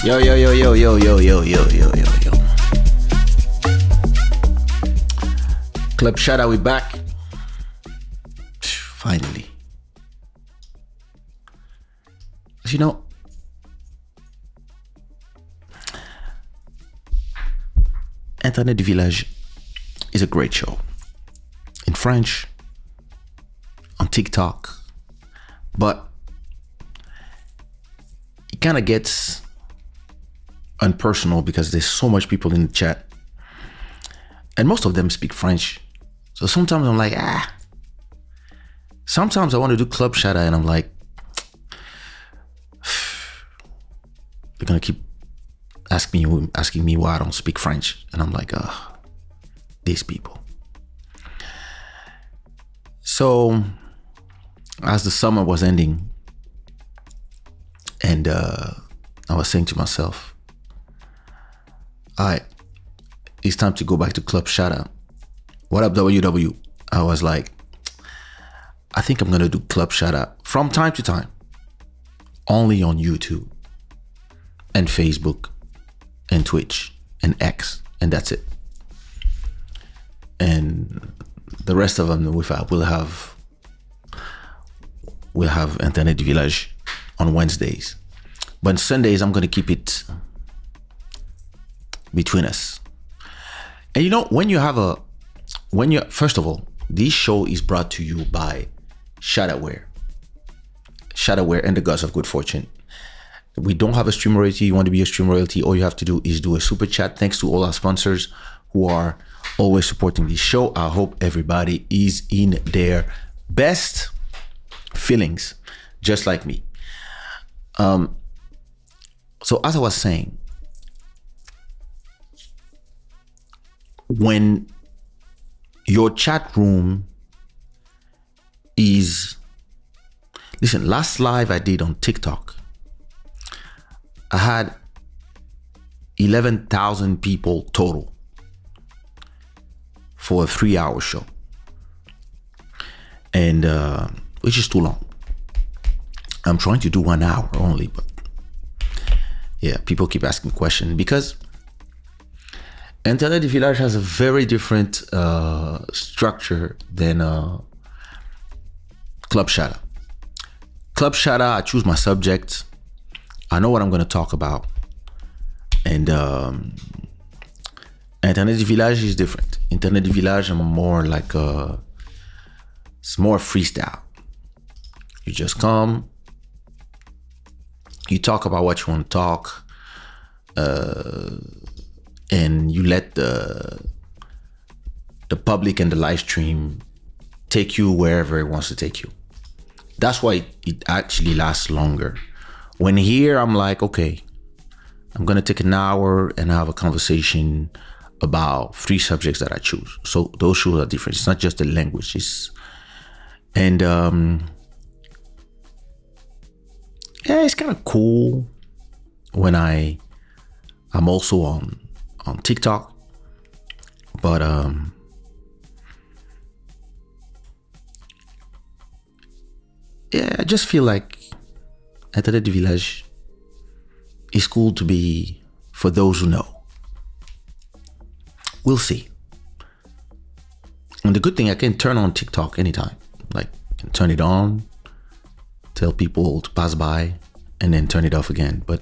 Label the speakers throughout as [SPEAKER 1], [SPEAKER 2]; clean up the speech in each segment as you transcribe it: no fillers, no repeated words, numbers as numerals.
[SPEAKER 1] Yo, yo, yo, yo, yo, yo, yo, yo, yo, yo, yo. Club Shada, we back. Finally. You know, Internet du Village is a great show. In French, on TikTok, but it kind of gets unpersonal because there's so much people in the chat and most of them speak French. So sometimes I'm like, sometimes I want to do Club Shada and I'm like, they're gonna keep asking me why I don't speak French. And I'm like, these people. So as the summer was ending and I was saying to myself, all right, it's time to go back to Club Shada. What up, WW? I was like, I think I'm gonna do Club Shada from time to time, only on YouTube and Facebook and Twitch and X, and that's it. And the rest of them we'll have Internet du Village on Wednesdays, but on Sundays I'm gonna keep it between us. And you know, first of all, this show is brought to you by Shada and the Gods of Good Fortune. We don't have a stream royalty. You want to be a stream royalty, all you have to do is do a super chat. Thanks to all our sponsors who are always supporting this show. I hope everybody is in their best feelings, just like me. So as I was saying, when your chat room is, listen, last live I did on TikTok, I had 11,000 people total for a 3-hour show, and which is too long. I'm trying to do 1 hour only, but yeah, people keep asking questions because Internet du Village has a very different structure than Club Shada. Club Shada, I choose my subjects. I know what I'm going to talk about. And Internet du Village is different. Internet du Village, I'm more like it's more freestyle. You just come, you talk about what you want to talk, and you let the public and the live stream take you wherever it wants to take you. That's why it actually lasts longer. When here, I'm like, okay, I'm gonna take an hour and have a conversation about 3 subjects that I choose. So those shows are different. It's not just the languages. And yeah, it's kind of cool when I'm also on TikTok, but yeah, I just feel like Internet du Village is cool to be for those who know. We'll see. And the good thing, I can turn on TikTok anytime. Like, can turn it on, tell people to pass by, and then turn it off again. But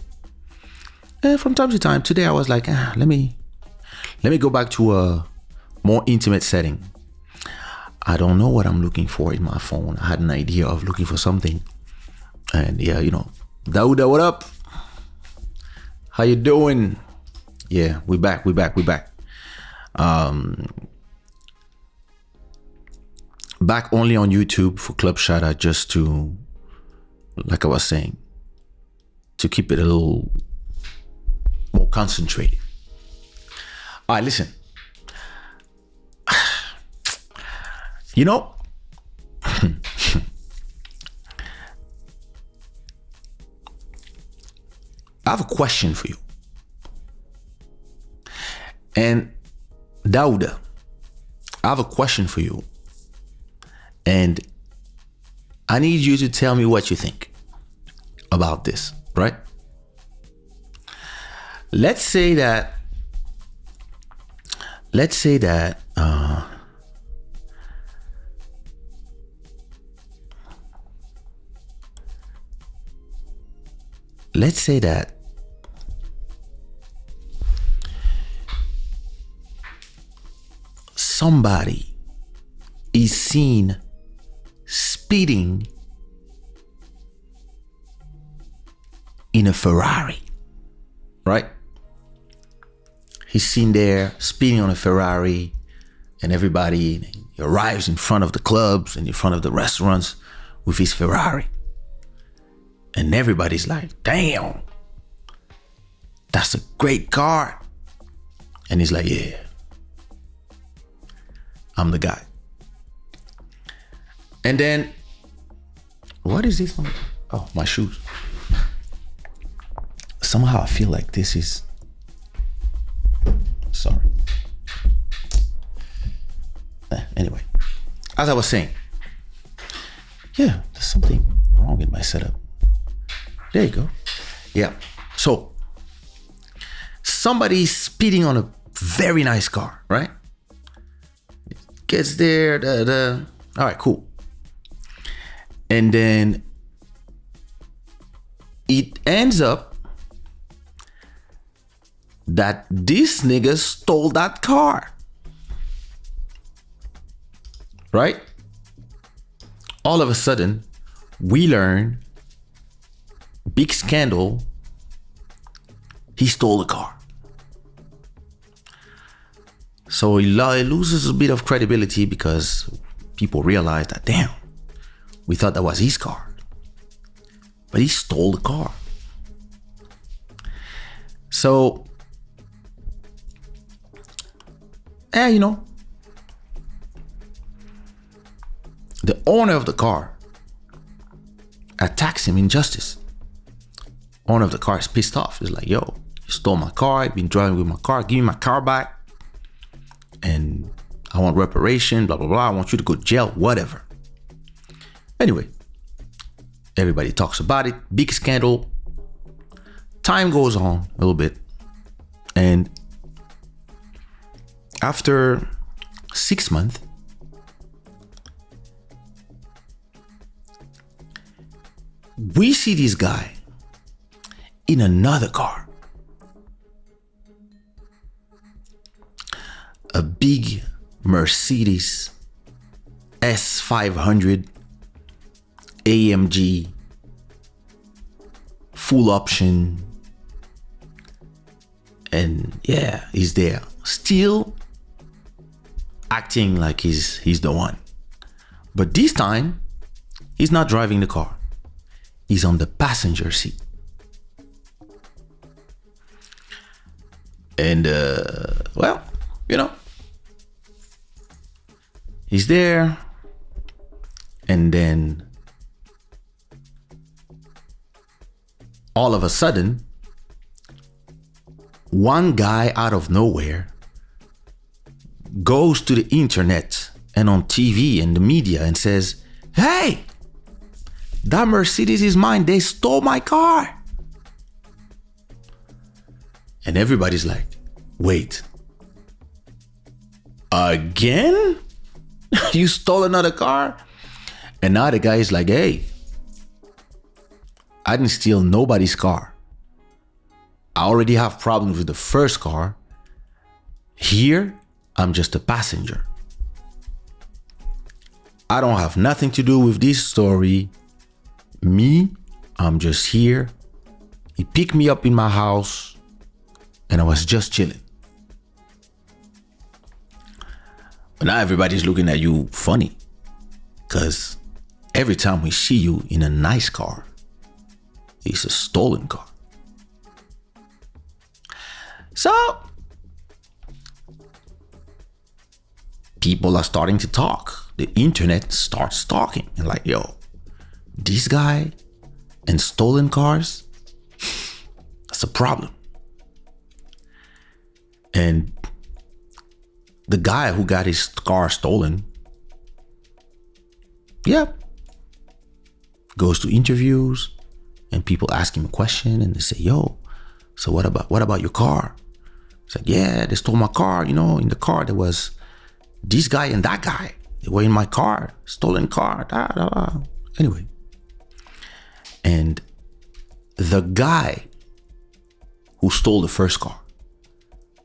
[SPEAKER 1] from time to time, today I was like, let me go back to a more intimate setting. I don't know what I'm looking for in my phone. I had an idea of looking for something. And yeah, you know, Dauda, what up? How you doing? Yeah, we back. Back only on YouTube for Club Shada, just to, like I was saying, to keep it a little more concentrated. All right, listen. You know, I have a question for you. And Dauda, I have a question for you. And I need you to tell me what you think about this, right? let's say that let's say that somebody is seen speeding in a Ferrari, right? He's seen there speeding on a Ferrari, and everybody, he arrives in front of the clubs and in front of the restaurants with his Ferrari. And everybody's like, damn, that's a great car. And he's like, yeah, I'm the guy. And then, what is this? Oh, my shoes. Somehow I feel like this is, sorry. Anyway, as I was saying, yeah, there's something wrong in my setup. There you go. Yeah. So somebody's speeding on a very nice car, right? Gets there, all right, cool. And then it ends up that this nigga stole that car. Right? All of a sudden, we learn, big scandal, he stole the car. So he loses a bit of credibility because people realize that, damn, we thought that was his car. But he stole the car. So, you know, the owner of the car attacks him in justice. Owner of the car is pissed off. He's like, yo, you stole my car. I've been driving with my car. Give me my car back. And I want reparation, blah, blah, blah. I want you to go to jail, whatever. Anyway, everybody talks about it. Big scandal. Time goes on a little bit. And after 6 months, we see this guy in another car. A big Mercedes S500 AMG, full option. And yeah, he's there. Still acting like he's the one. But this time, he's not driving the car. He's on the passenger seat. And, well, you know, he's there. And then all of a sudden, one guy out of nowhere goes to the internet and on TV and the media and says, hey, that Mercedes is mine. They stole my car. And everybody's like, wait, again? You stole another car? And now the guy is like, hey, I didn't steal nobody's car. I already have problems with the first car. Here, I'm just a passenger. I don't have nothing to do with this story. Me, I'm just here. He picked me up in my house and I was just chilling. But now everybody's looking at you funny because every time we see you in a nice car, it's a stolen car. So, people are starting to talk. The internet starts talking and like, yo, this guy and stolen cars, that's a problem. And the guy who got his car stolen, goes to interviews and people ask him a question and they say, yo, So what about your car? It's like, yeah, they stole my car. You know, in the car there was this guy and that guy. They were in my car, stolen car. Da, da, da. Anyway, and the guy who stole the first car,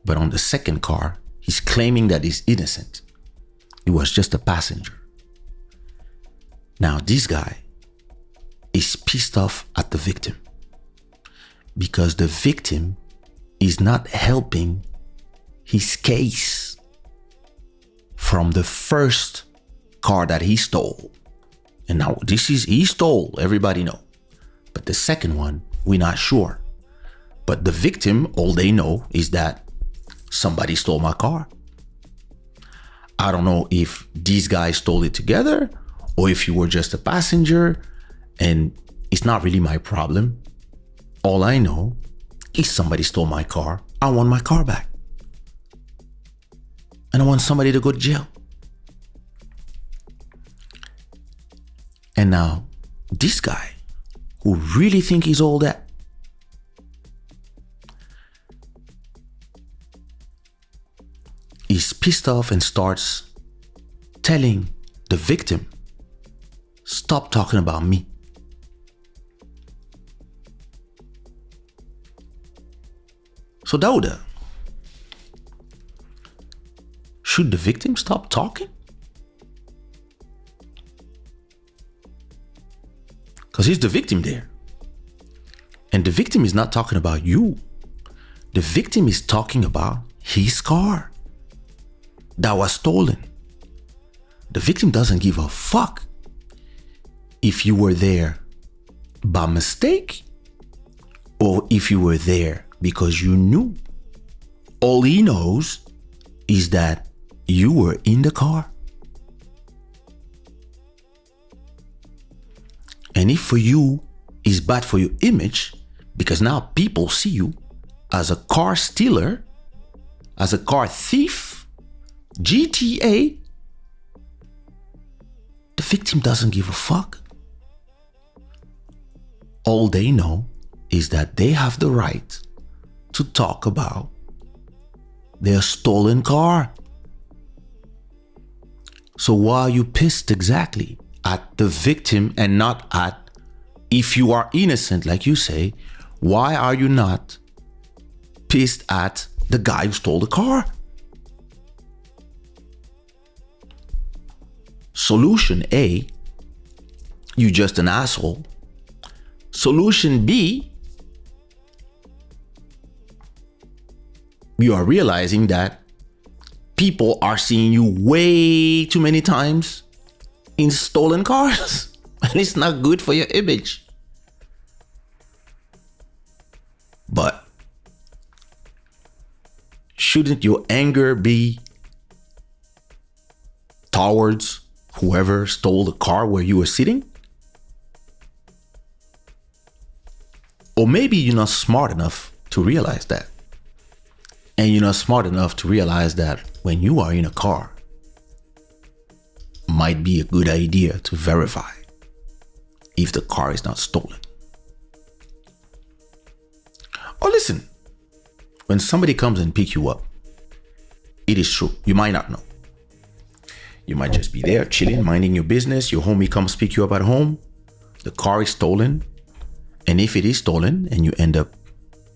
[SPEAKER 1] but on the second car, he's claiming that he's innocent. He was just a passenger. Now, this guy is pissed off at the victim because the victim is not helping his case from the first car that he stole. And now he stole, everybody know. But the second one, we're not sure. But the victim, all they know is that somebody stole my car. I don't know if these guys stole it together or if you were just a passenger, and it's not really my problem. All I know is somebody stole my car. I want my car back. And I want somebody to go to jail. And now, this guy who really think he's all that, is pissed off and starts telling the victim, stop talking about me. So Dauda, should the victim stop talking? Because he's the victim there. And the victim is not talking about you. The victim is talking about his car that was stolen. The victim doesn't give a fuck if you were there by mistake or if you were there because you knew. All he knows is that you were in the car. And if for you is bad for your image, because now people see you as a car stealer, as a car thief, GTA, the victim doesn't give a fuck. All they know is that they have the right to talk about their stolen car. So why are you pissed exactly at the victim and not at, if you are innocent, like you say, why are you not pissed at the guy who stole the car? Solution A, you just an asshole. Solution B, you are realizing that people are seeing you way too many times in stolen cars. And it's not good for your image. But shouldn't your anger be towards whoever stole the car where you were sitting? Or maybe you're not smart enough to realize that. And you're not smart enough to realize that when you are in a car, might be a good idea to verify if the car is not stolen. Or listen, when somebody comes and pick you up, it is true, you might not know. You might just be there chilling, minding your business. Your homie comes pick you up at home. The car is stolen. And if it is stolen and you end up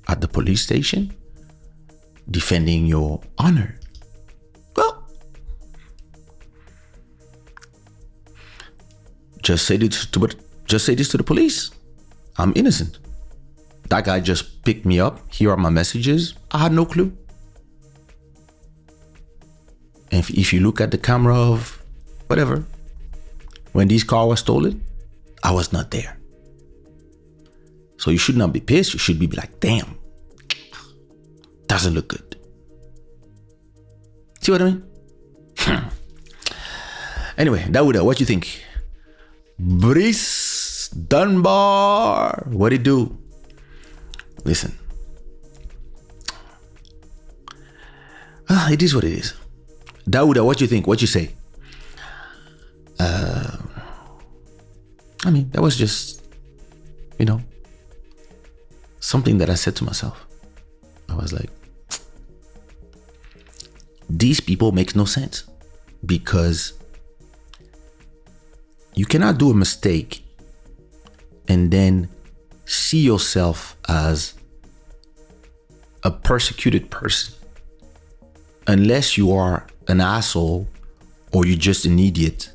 [SPEAKER 1] at the police station defending your honor, well, just say this to the police. I'm innocent. That guy just picked me up. Here are my messages. I had no clue. And if you look at the camera of whatever, when this car was stolen, I was not there. So you should not be pissed. You should be like, damn, doesn't look good. See what I mean? Anyway, Dauda, what you think? Brice Dunbar, what it do? Listen, it is what it is. Dauda, what you think? What you say? I mean, that was just, something that I said to myself. was like, these people make no sense, because you cannot do a mistake and then see yourself as a persecuted person unless you are an asshole, or you're just an idiot,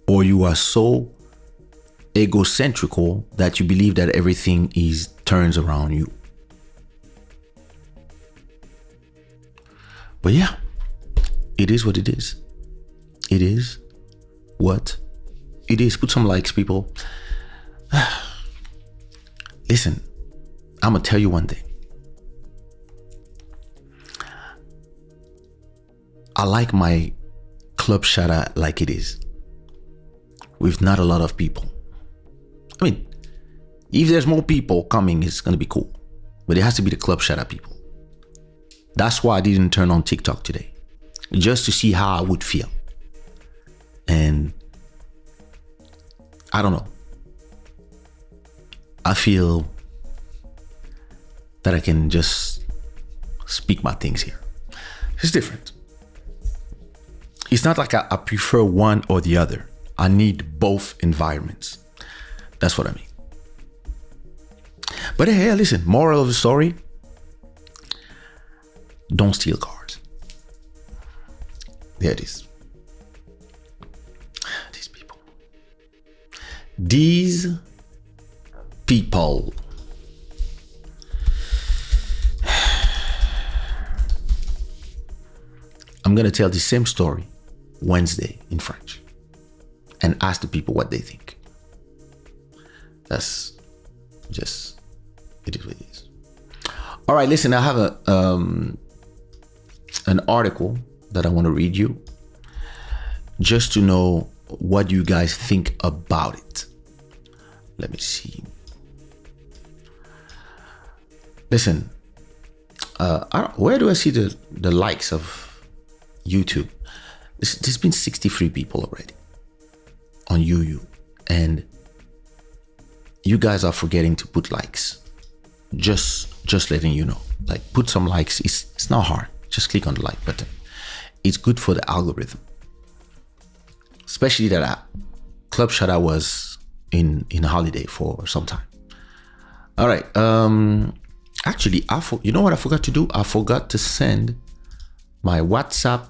[SPEAKER 1] or you are so egocentrical that you believe that everything turns around you. But yeah, it is what it is. It is what it is. Put some likes, people. Listen, I'm gonna tell you one thing. I like my Club Shada like it is, with not a lot of people. I mean, if there's more people coming, it's gonna be cool, but it has to be the Club Shada people. That's why I didn't turn on TikTok today, just to see how I would feel. And I don't know. I feel that I can just speak my things here. It's different. It's not like I prefer one or the other. I need both environments. That's what I mean. But hey, listen, moral of the story, don't steal cars. There it is. These people. These people. I'm going to tell the same story Wednesday in French and ask the people what they think. That's just, it is what it is. All right, listen, I have an article that I want to read you just to know what you guys think about it. Let me see. Listen, where do I see the likes of YouTube? There's been 63 people already on UU, and you guys are forgetting to put likes. Just letting you know, like, put some likes. It's not hard. Just click on the like button. It's good for the algorithm, especially that Club Shada was in holiday for some time. All right. Actually, you know what I forgot to do? I forgot to send my WhatsApp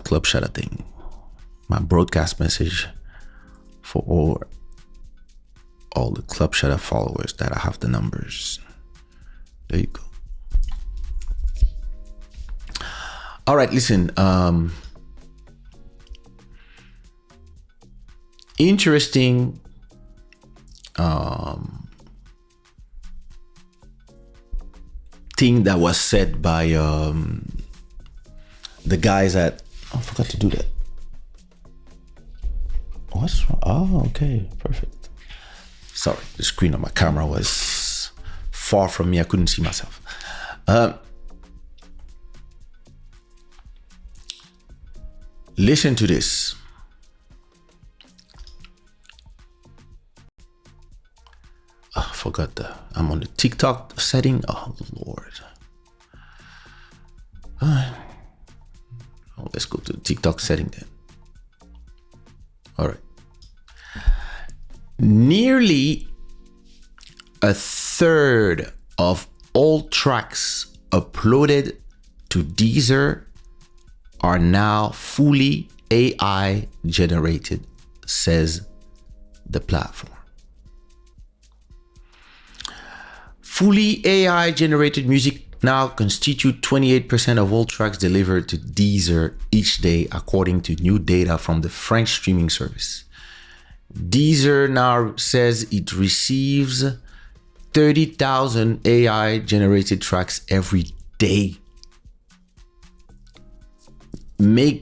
[SPEAKER 1] Club Shada thing, my broadcast message for all the Club Shada followers that I have the numbers. There you go. All right, listen. Interesting. Thing that was said by the guys at, I forgot to do that. What's wrong? Oh, okay, perfect. Sorry, the screen on my camera was far from me. I couldn't see myself. Listen to this. I forgot I'm on the TikTok setting. Oh, Lord. Let's go to the TikTok setting then. All right. Nearly a third of all tracks uploaded to Deezer are now fully AI generated, says the platform. Fully AI generated music now constitute 28% of all tracks delivered to Deezer each day, according to new data from the French streaming service. Deezer now says it receives 30,000 AI generated tracks every day,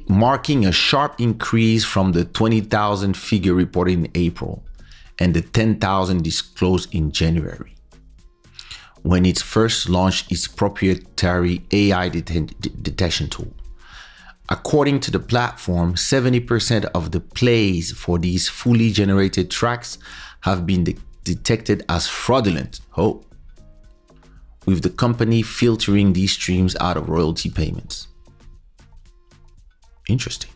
[SPEAKER 1] marking a sharp increase from the 20,000 figure reported in April and the 10,000 disclosed in January, when it first launched its proprietary AI detection tool. According to the platform, 70% of the plays for these fully generated tracks have been detected as fraudulent. Oh, with the company filtering these streams out of royalty payments. Interesting.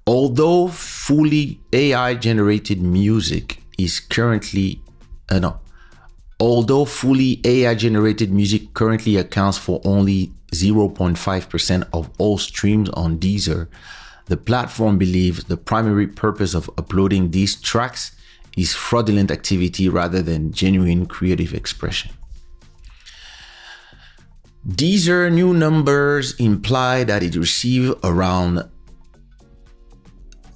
[SPEAKER 1] Although fully AI generated music is currently Although fully AI generated music currently accounts for only 0.5% of all streams on Deezer, the platform believes the primary purpose of uploading these tracks is fraudulent activity rather than genuine creative expression. Deezer new numbers imply that it received around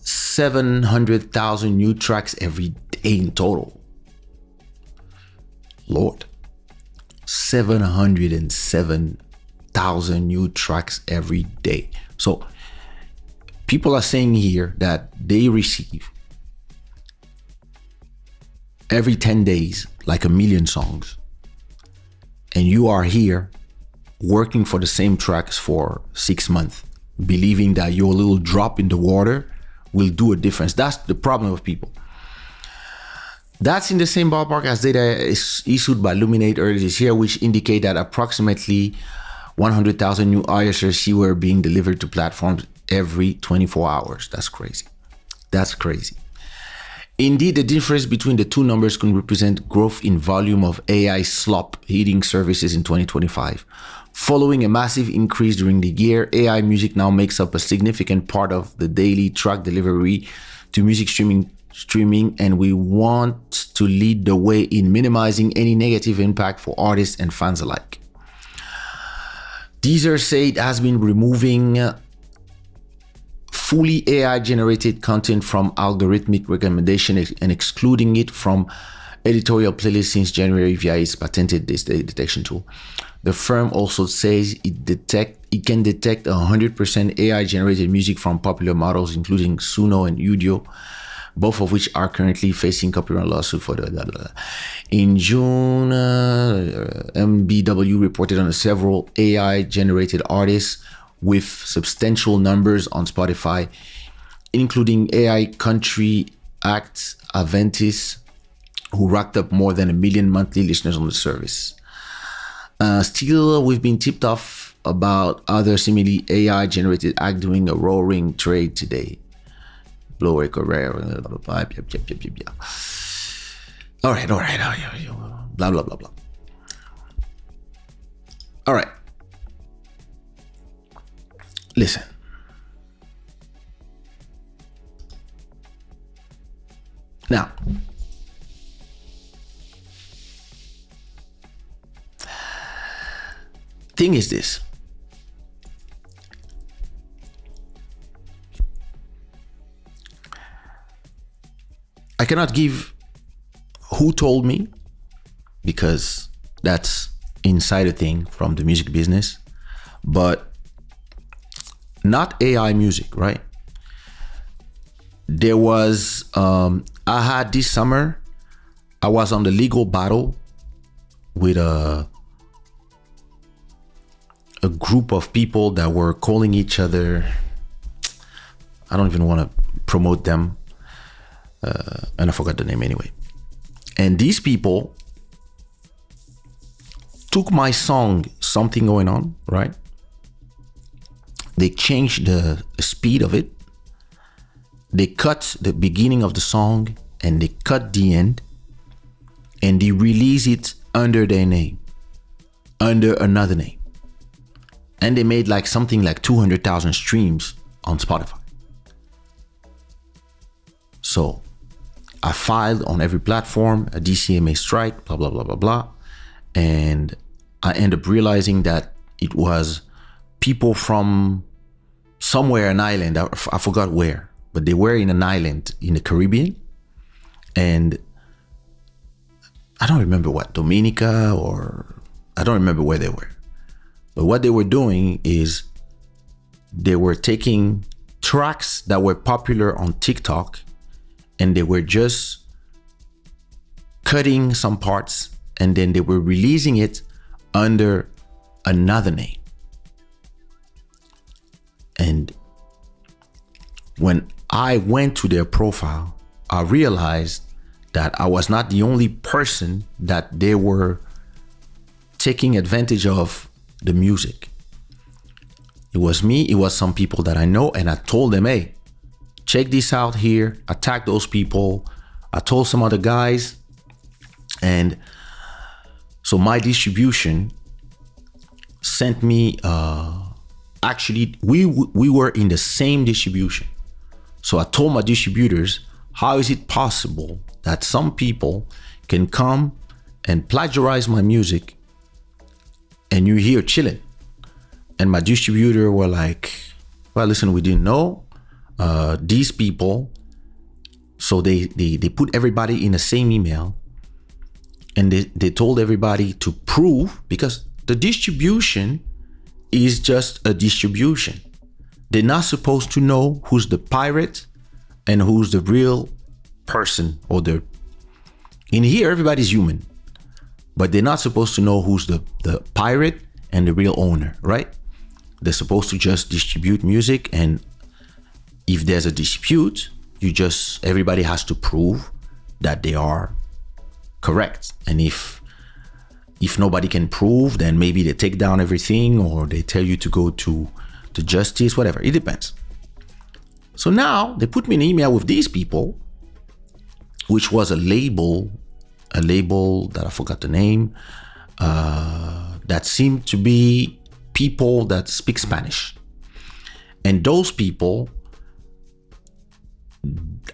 [SPEAKER 1] 700,000 new tracks every day in total. Lord, 707,000 new tracks every day. So people are saying here that they receive every 10 days like 1 million songs, and you are here working for the same tracks for 6 months, believing that your little drop in the water will do a difference. That's the problem with people. That's in the same ballpark as data issued by Luminate earlier this year, which indicate that approximately 100,000 new IRC were being delivered to platforms every 24 hours. That's crazy. That's crazy. Indeed, the difference between the two numbers can represent growth in volume of AI slop hitting services in 2025. Following a massive increase during the year, AI music now makes up a significant part of the daily track delivery to music streaming, and we want to lead the way in minimizing any negative impact for artists and fans alike. Deezer said it has been removing fully AI generated content from algorithmic recommendation and excluding it from editorial playlists since January via its patented detection tool. The firm also says it can detect 100% AI generated music from popular models including Suno and Udio, both of which are currently facing copyright lawsuit for the blah, blah, blah. In June, MBW reported on several AI-generated artists with substantial numbers on Spotify, including AI country act Aventis, who racked up more than 1 million monthly listeners on the service. Still, we've been tipped off about other similarly AI-generated act doing a roaring trade today. Blow a career, all right, blah, blah, blah, blah. All right. Listen. Now, thing is this. I cannot give who told me because that's insider thing from the music business, but not AI music, right? There was, I had this summer, I was on the legal battle with a group of people that were calling each other, I don't even want to promote them, and I forgot the name anyway. And these people took my song, Something Going On, right? They changed the speed of it. They cut the beginning of the song and they cut the end, and they release it under their name, under another name. And they made like something like 200,000 streams on Spotify. So I filed on every platform, a DCMA strike, blah, blah, blah, blah, blah. And I ended up realizing that it was people from somewhere, an island, I forgot where, but they were in an island in the Caribbean. And I don't remember what, Dominica, or I don't remember where they were. But what they were doing is they were taking tracks that were popular on TikTok and they were just cutting some parts and then they were releasing it under another name. And when I went to their profile, I realized that I was not the only person that they were taking advantage of the music. It was me, it was some people that I know, and I told them, hey, check this out here, attack those people. I told some other guys, and so my distribution sent me, actually, we were in the same distribution. So I told my distributors, how is it possible that some people can come and plagiarize my music and you're here chilling? And my distributor were like, well, listen, we didn't know. These people, so they put everybody in the same email, and they told everybody to prove, because the distribution is just a distribution. They're not supposed to know who's the pirate and who's the real person, or in here, everybody's human, but they're not supposed to know who's the pirate and the real owner, right? They're supposed to just distribute music, and if there's a dispute, everybody has to prove that they are correct. And if nobody can prove, then maybe they take down everything, or they tell you to go to justice, whatever. It depends. So now they put me in an email with these people, which was a label that I forgot the name, that seemed to be people that speak Spanish. And those people,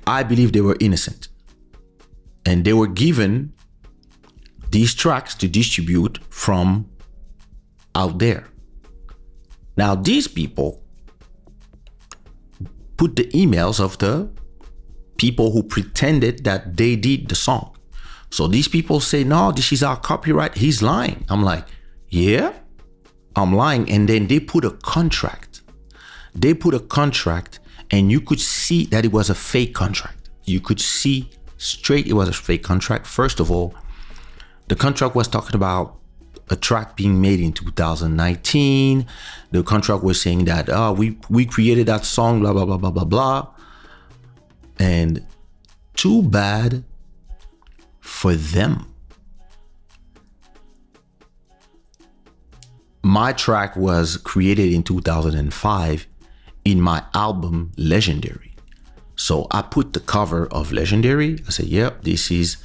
[SPEAKER 1] I believe they were innocent. And they were given these tracks to distribute from out there. Now, these people put the emails of the people who pretended that they did the song. So these people say, no, this is our copyright. He's lying. I'm like, yeah, I'm lying. And then they put a contract. And you could see that it was a fake contract. You could see straight it was a fake contract. First of all, the contract was talking about a track being made in 2019. The contract was saying that we created that song, blah, blah, blah, blah, blah, blah. And too bad for them. My track was created in 2005 in my album Legendary. So I put the cover of Legendary. I said, yep, this is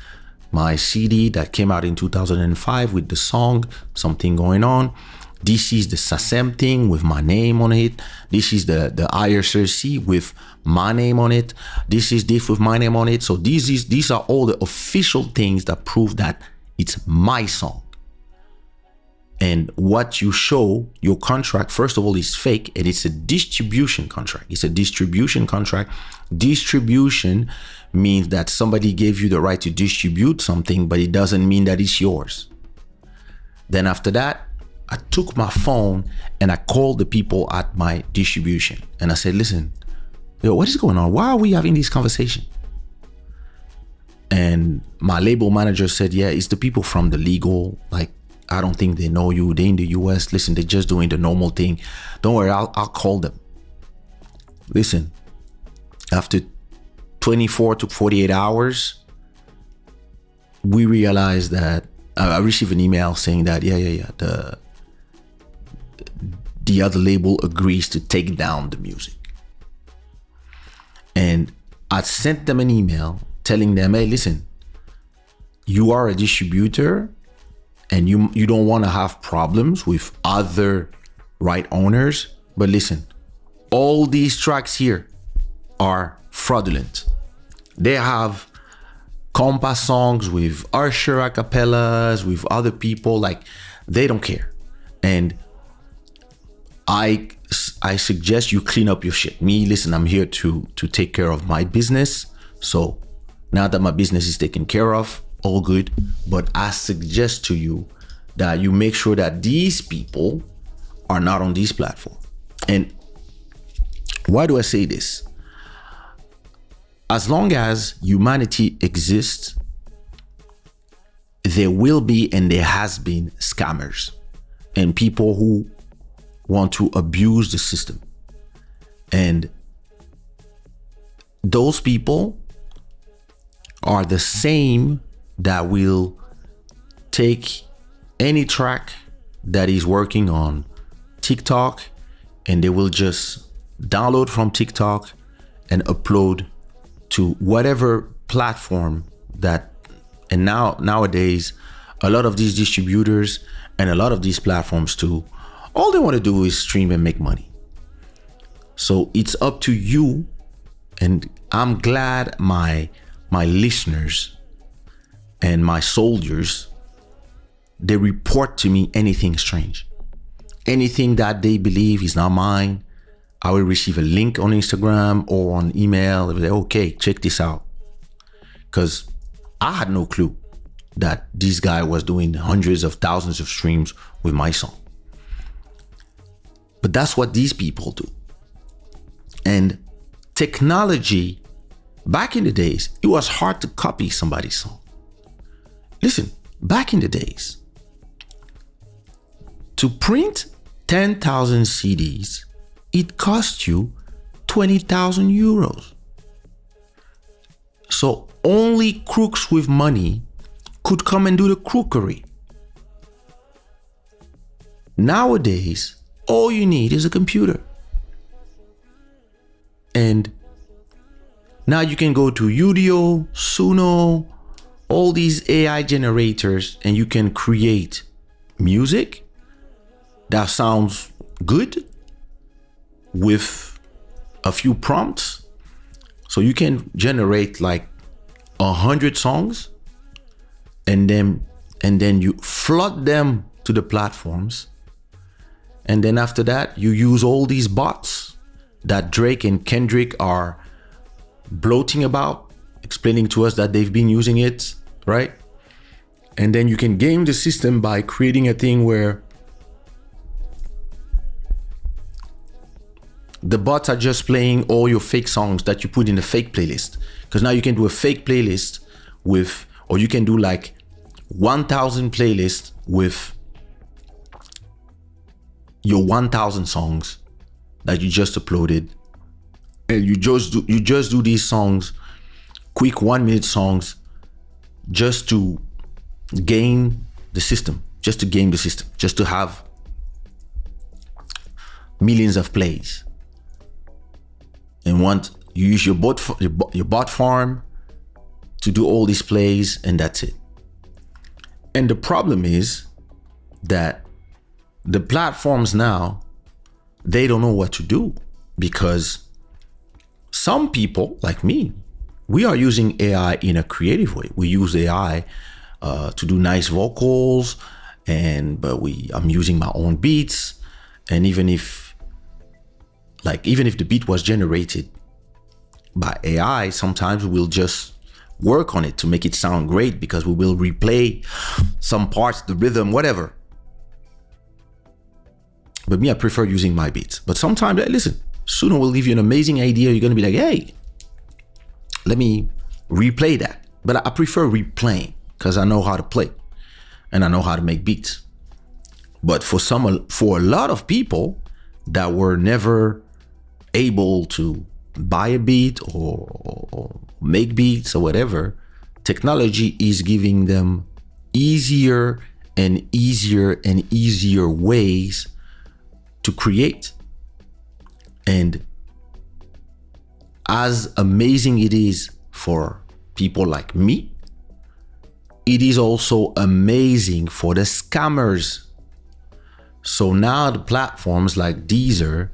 [SPEAKER 1] my CD that came out in 2005 with the song Something Going On. This is the SACEM thing with my name on it. This is the IRC with my name on it. This is this with my name on it. So these are all the official things that prove that it's my song. And what you show, your contract, first of all, is fake, and it's a distribution contract. It's a distribution contract. Distribution means that somebody gave you the right to distribute something, but it doesn't mean that it's yours. Then after that, I took my phone and I called the people at my distribution. And I said, listen, yo, what is going on? Why are we having this conversation? And my label manager said, yeah, it's the people from the legal, like, I don't think they know you. They're in the US. Listen, they're just doing the normal thing. Don't worry, I'll call them. Listen, after 24 to 48 hours, we realized that I received an email saying that, the other label agrees to take down the music. And I sent them an email telling them, hey, listen, you are a distributor, and you don't want to have problems with other right owners. But listen, all these tracks here are fraudulent. They have compa songs with Usher acapellas, with other people, like, they don't care. And I suggest you clean up your shit. Listen, I'm here to take care of my business. So now that my business is taken care of, all good, but I suggest to you that you make sure that these people are not on this platform. And why do I say this? As long as humanity exists, there will be and there has been scammers and people who want to abuse the system. And those people are the same that will take any track that is working on TikTok, and they will just download from TikTok and upload to whatever platform that. And nowadays, a lot of these distributors and a lot of these platforms too, all they want to do is stream and make money. So it's up to you. And I'm glad my listeners and my soldiers, they report to me anything strange. Anything that they believe is not mine, I will receive a link on Instagram or on email. They will say, okay, check this out. Because I had no clue that this guy was doing hundreds of thousands of streams with my song. But that's what these people do. And technology, back in the days, it was hard to copy somebody's song. Listen, back in the days, to print 10,000 CDs, it cost you 20,000 euros. So only crooks with money could come and do the crookery. Nowadays, all you need is a computer. And now you can go to Udio, Suno, all these AI generators, and you can create music that sounds good with a few prompts. So you can generate like 100 songs, and then you flood them to the platforms. And then after that, you use all these bots that Drake and Kendrick are bloating about, explaining to us that they've been using it, right? And then you can game the system by creating a thing where the bots are just playing all your fake songs that you put in a fake playlist. Because now you can do a fake playlist with, or you can do like 1,000 playlists with your 1,000 songs that you just uploaded, and you just do these songs, quick 1-minute songs, just to game the system, just to have millions of plays. And you use your bot farm to do all these plays, and that's it. And the problem is that the platforms now, they don't know what to do, because some people like me, we are using AI in a creative way. We use AI to do nice vocals, but I'm using my own beats. And even if the beat was generated by AI, sometimes we'll just work on it to make it sound great, because we will replay some parts, the rhythm, whatever. But me, I prefer using my beats. But sometimes, listen, Suno will give you an amazing idea. You're going to be like, hey, let me replay that. But I prefer replaying, because I know how to play and I know how to make beats. But for a lot of people that were never able to buy a beat or make beats or whatever, technology is giving them easier and easier ways to create. And as amazing it is for people like me, it is also amazing for the scammers. So now the platforms like Deezer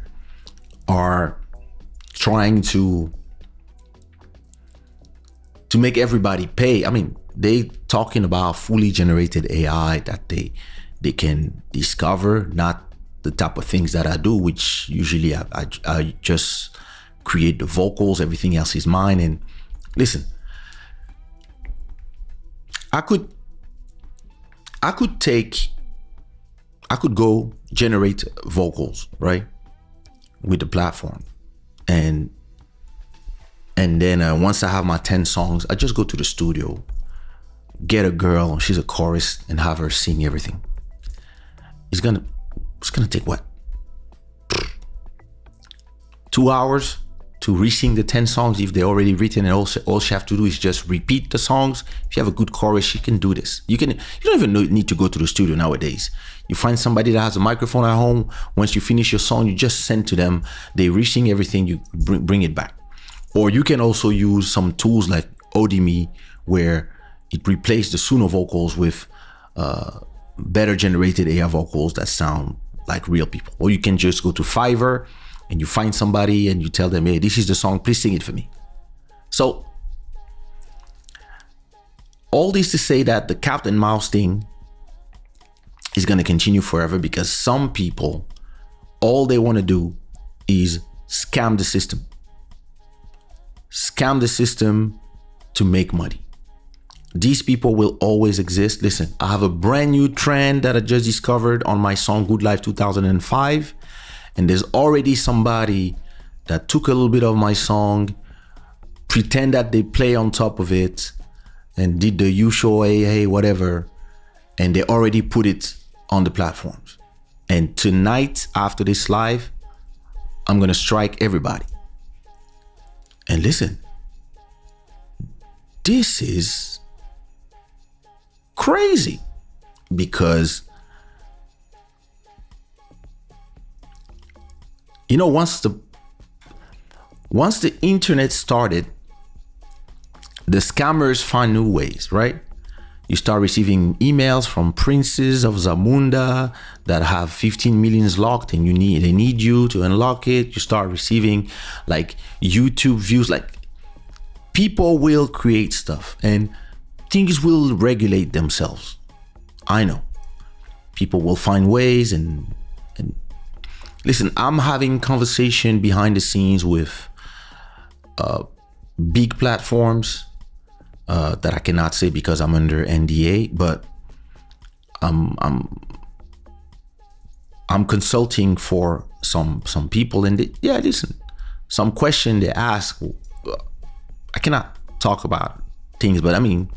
[SPEAKER 1] are trying to make everybody pay. I mean, they talking about fully generated AI that they can discover, not the type of things that I do, which usually I just create the vocals, everything else is mine. And listen, I could go generate vocals, right, with the platform, and then once I have my 10 songs, I just go to the studio, get a girl, she's a chorus, and have her sing everything. It's gonna take what, 2 hours to re-sing the 10 songs if they're already written, and all she have to do is just repeat the songs. If you have a good chorus, she can do this. You don't even need to go to the studio nowadays. You find somebody that has a microphone at home. Once you finish your song, you just send to them. They re-sing everything, you bring it back. Or you can also use some tools like Odimi, where it replaces the Suno vocals with better generated AI vocals that sound like real people. Or you can just go to Fiverr and you find somebody and you tell them, hey, this is the song, please sing it for me. So all this to say that the cat and mouse thing is going to continue forever, because some people, all they want to do is scam the system. Scam the system to make money. These people will always exist. Listen, I have a brand new trend that I just discovered on my song Good Life 2005. And there's already somebody that took a little bit of my song, pretend that they play on top of it, and did the usual hey, whatever. And they already put it on the platforms. And tonight, after this live, I'm going to strike everybody. And listen, this is crazy, because you know, once the internet started, the scammers find new ways, right? You start receiving emails from princes of Zamunda that have 15 millions locked, and they need you to unlock it. You start receiving like YouTube views. Like, people will create stuff and things will regulate themselves. I know people will find ways, and listen, I'm having conversation behind the scenes with big platforms that I cannot say because I'm under NDA, but I'm consulting for some people, and listen, some question they ask, I cannot talk about things, but I mean,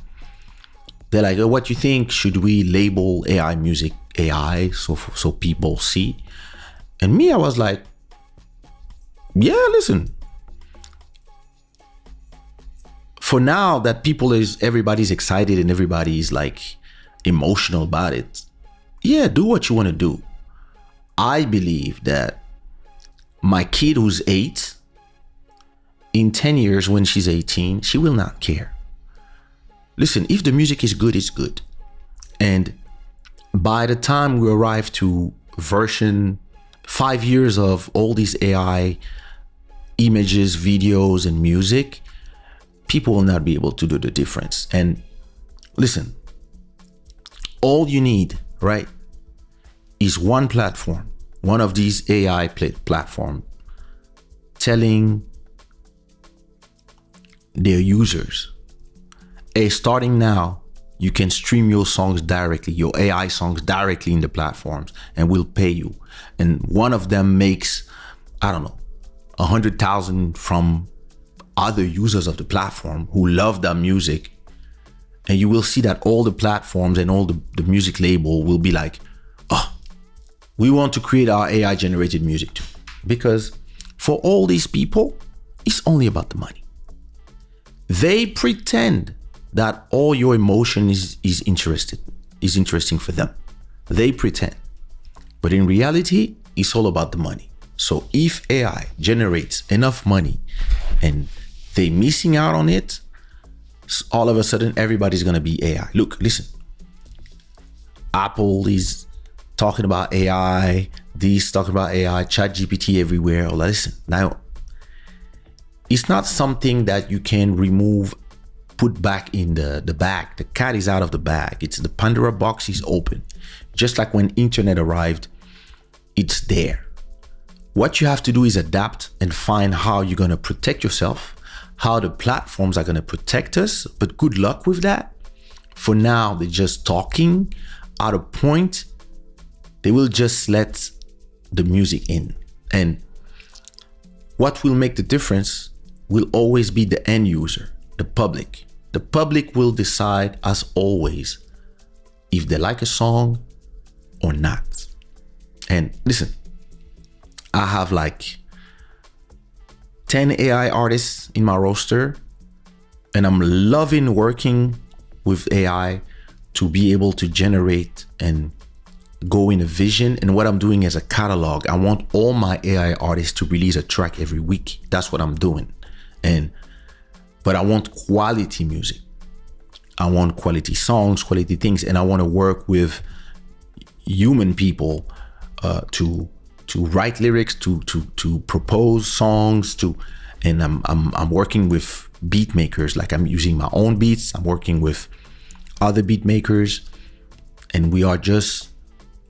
[SPEAKER 1] they're like, oh, what you think? Should we label AI music AI so people see? And me, I was like, yeah, listen. For now that everybody's excited and everybody's like emotional about it, yeah, do what you want to do. I believe that my kid who's 8, in 10 years when she's 18, she will not care. Listen, if the music is good, it's good. And by the time we arrive to version 5 years of all these AI images, videos, and music, people will not be able to do the difference. And listen, all you need, right, is one platform, one of these AI platform, telling their users, hey, starting now, you can stream your songs directly, your AI songs directly in the platforms, and we'll pay you. And one of them makes, I don't know, 100,000 from other users of the platform who love that music. And you will see that all the platforms and all the music label will be like, oh, we want to create our AI generated music too. Because for all these people, it's only about the money. They pretend that all your emotion is interesting for them. They pretend. But in reality, it's all about the money. So if AI generates enough money and they're missing out on it, all of a sudden everybody's going to be AI. Look, listen. Apple is talking about AI, these talking about AI, ChatGPT everywhere. Listen, now, it's not something that you can remove, put back in the bag. The cat is out of the bag. It's the Pandora box is open. Just like when internet arrived, it's there. What you have to do is adapt and find how you're going to protect yourself, how the platforms are going to protect us, but good luck with that. For now, they're just talking at a point. They will just let the music in. And what will make the difference will always be the end user, the public. The public will decide, as always, if they like a song or not. And listen, I have like 10 AI artists in my roster, and I'm loving working with AI to be able to generate and go in a vision. And what I'm doing is a catalog. I want all my AI artists to release a track every week. That's what I'm doing. But I want quality music. I want quality songs, quality things, and I want to work with human people to write lyrics, to propose songs, and I'm working with beat makers. Like, I'm using my own beats. I'm working with other beat makers, and we are just,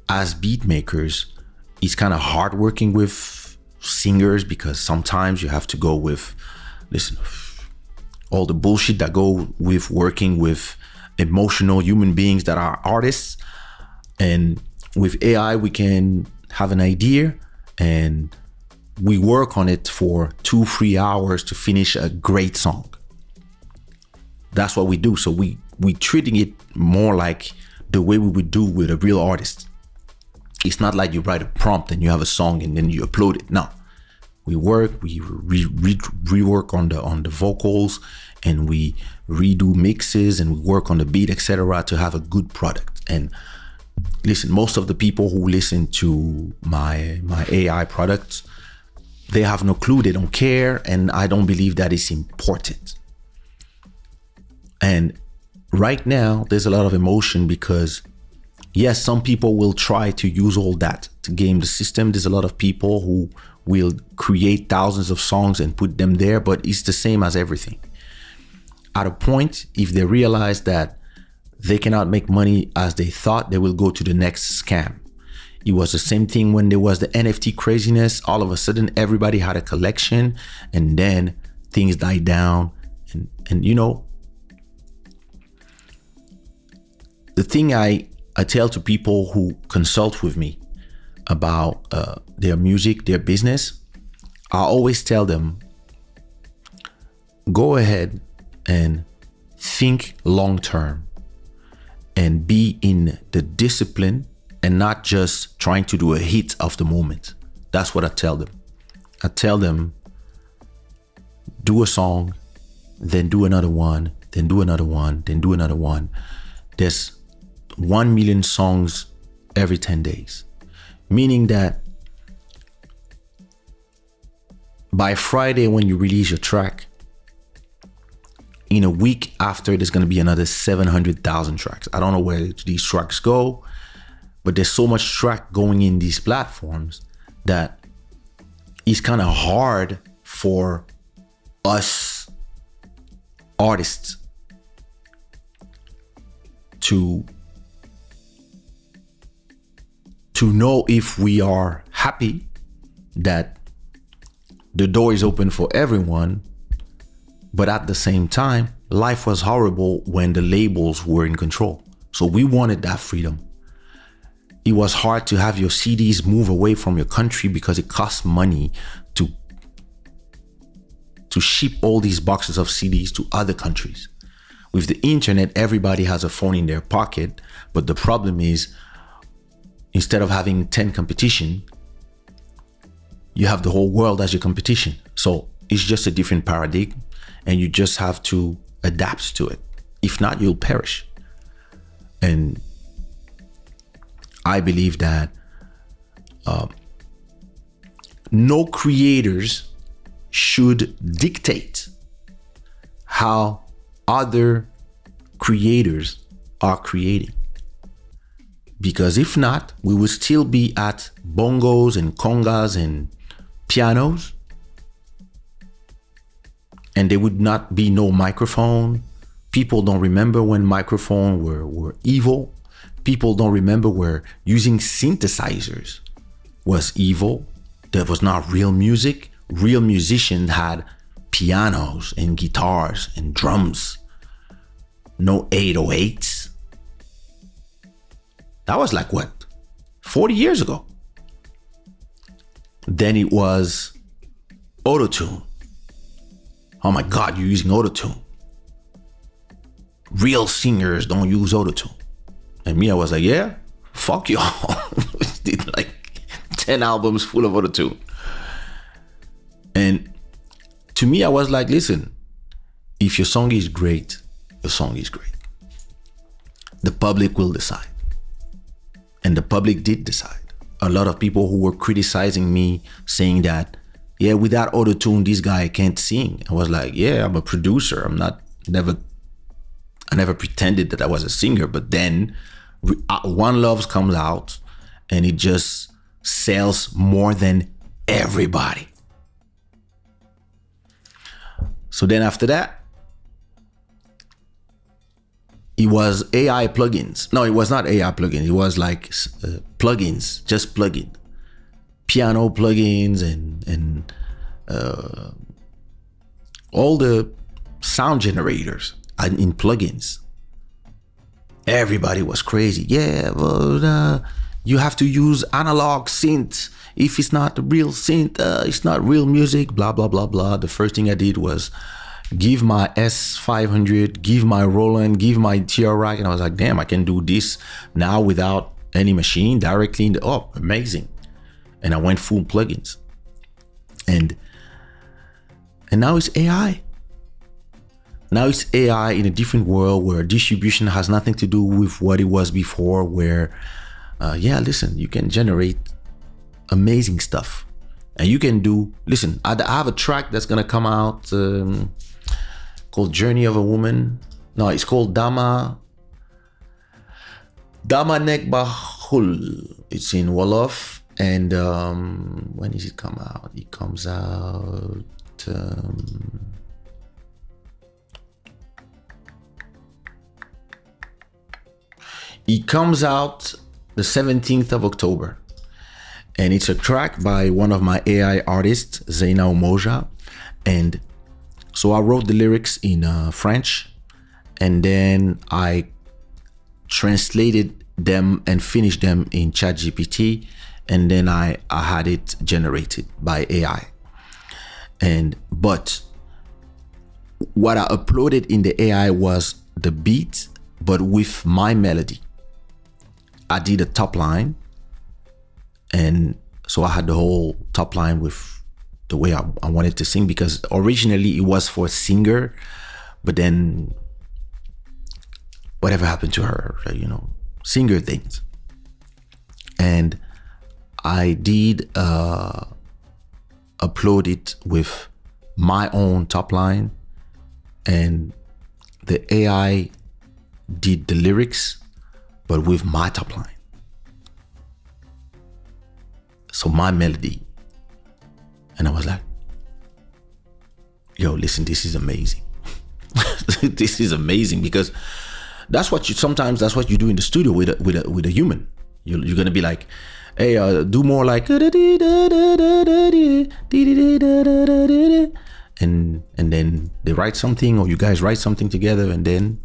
[SPEAKER 1] as beat makers, it's kind of hard working with singers because sometimes you have to go with, listen, all the bullshit that go with working with emotional human beings that are artists. And with AI, we can have an idea and we work on it for 2-3 hours to finish a great song. That's what we do. So we treating it more like the way we would do with a real artist. It's not like you write a prompt and you have a song and then you upload it. No, we work, we rework on the vocals, and we redo mixes, and we work on the beat, etc., to have a good product. And listen, most of the people who listen to my AI products, they have no clue, they don't care, and I don't believe that is important. And right now, there's a lot of emotion because, yes, some people will try to use all that to game the system. There's a lot of people who will create thousands of songs and put them there, but it's the same as everything. At a point, if they realize that they cannot make money as they thought, they will go to the next scam. It was the same thing when there was the NFT craziness. All of a sudden, everybody had a collection, and then things died down. And you know, the thing I tell to people who consult with me about their music, their business, I always tell them, go ahead and think long term and be in the discipline and not just trying to do a hit of the moment. That's what I tell them. I tell them, do a song, then do another one, then do another one, then do another one. There's 1 million songs every 10 days, meaning that by Friday, when you release your track, in a week after, there's going to be another 700,000 tracks. I don't know where these tracks go, but there's so much track going in these platforms that it's kind of hard for us artists to know if we are happy that the door is open for everyone. But at the same time, life was horrible when the labels were in control. So we wanted that freedom. It was hard to have your CDs move away from your country because it costs money to ship all these boxes of CDs to other countries. With the internet, everybody has a phone in their pocket. But the problem is, instead of having 10 competition, you have the whole world as your competition. So it's just a different paradigm, and you just have to adapt to it. If not, you'll perish. And I believe that no creators should dictate how other creators are creating. Because if not, we will still be at bongos and congas and pianos, and there would not be no microphone. People don't remember when microphones were evil. People don't remember where using synthesizers was evil. That was not real music. Real musicians had pianos and guitars and drums. No 808s. That was like what? 40 years ago. Then it was auto-tune. Oh my God, you're using auto-tune. Real singers don't use auto-tune. And me, I was like, yeah, fuck y'all. Did like 10 albums full of auto-tune. And to me, I was like, listen, if your song is great, your song is great. The public will decide. And the public did decide. A lot of people who were criticizing me, saying that, yeah, without auto-tune, this guy can't sing. I was like, yeah, I'm a producer. I never pretended that I was a singer. But then One Love comes out and it just sells more than everybody. So then after that, it was AI plugins. No, it was not AI plugins. It was like plugins, just plugin. Piano plugins and all the sound generators in plugins. Everybody was crazy. Yeah, well, you have to use analog synth. If it's not real synth, it's not real music, blah, blah, blah, blah. The first thing I did was give my S500, give my Roland, give my TR rack. And I was like, damn, I can do this now without any machine directly in the, oh, amazing. And I went full plugins. And now it's AI. Now it's AI in a different world where distribution has nothing to do with what it was before, where, yeah, listen, you can generate amazing stuff. And you can do, listen, I have a track that's going to come out called Journey of a Woman. No, it's called Dama Nekbahul. It's in Wolof. And when does it come out? It comes out... it comes out the 17th of October. And it's a track by one of my AI artists, Zaina Umoja. And so I wrote the lyrics in French, and then I translated them and finished them in ChatGPT, and then I had it generated by AI. But what I uploaded in the AI was the beat, but with my melody. I did a top line, and so I had the whole top line with the way I wanted to sing, because originally it was for a singer, but then whatever happened to her, singer things. And I did upload it with my own top line, and the AI did the lyrics, but with my top line. So my melody. And I was like, yo, listen, this is amazing. This is amazing, because that's what you do in the studio with a human. You're gonna be like, hey, do more like, and then they write something, or you guys write something together, and then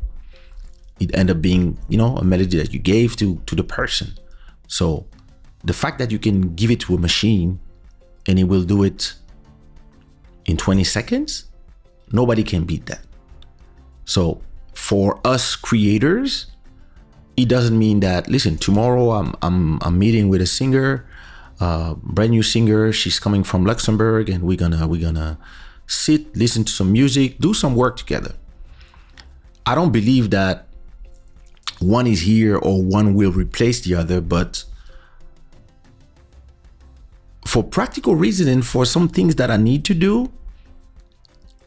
[SPEAKER 1] it end up being, a melody that you gave to the person. So the fact that you can give it to a machine and it will do it in 20 seconds, nobody can beat that. So for us creators, it doesn't mean that, listen, tomorrow I'm meeting with a singer, brand new singer. She's coming from Luxembourg, and we're gonna sit, listen to some music, do some work together. I don't believe that one is here or one will replace the other, but for practical reasons and for some things that I need to do,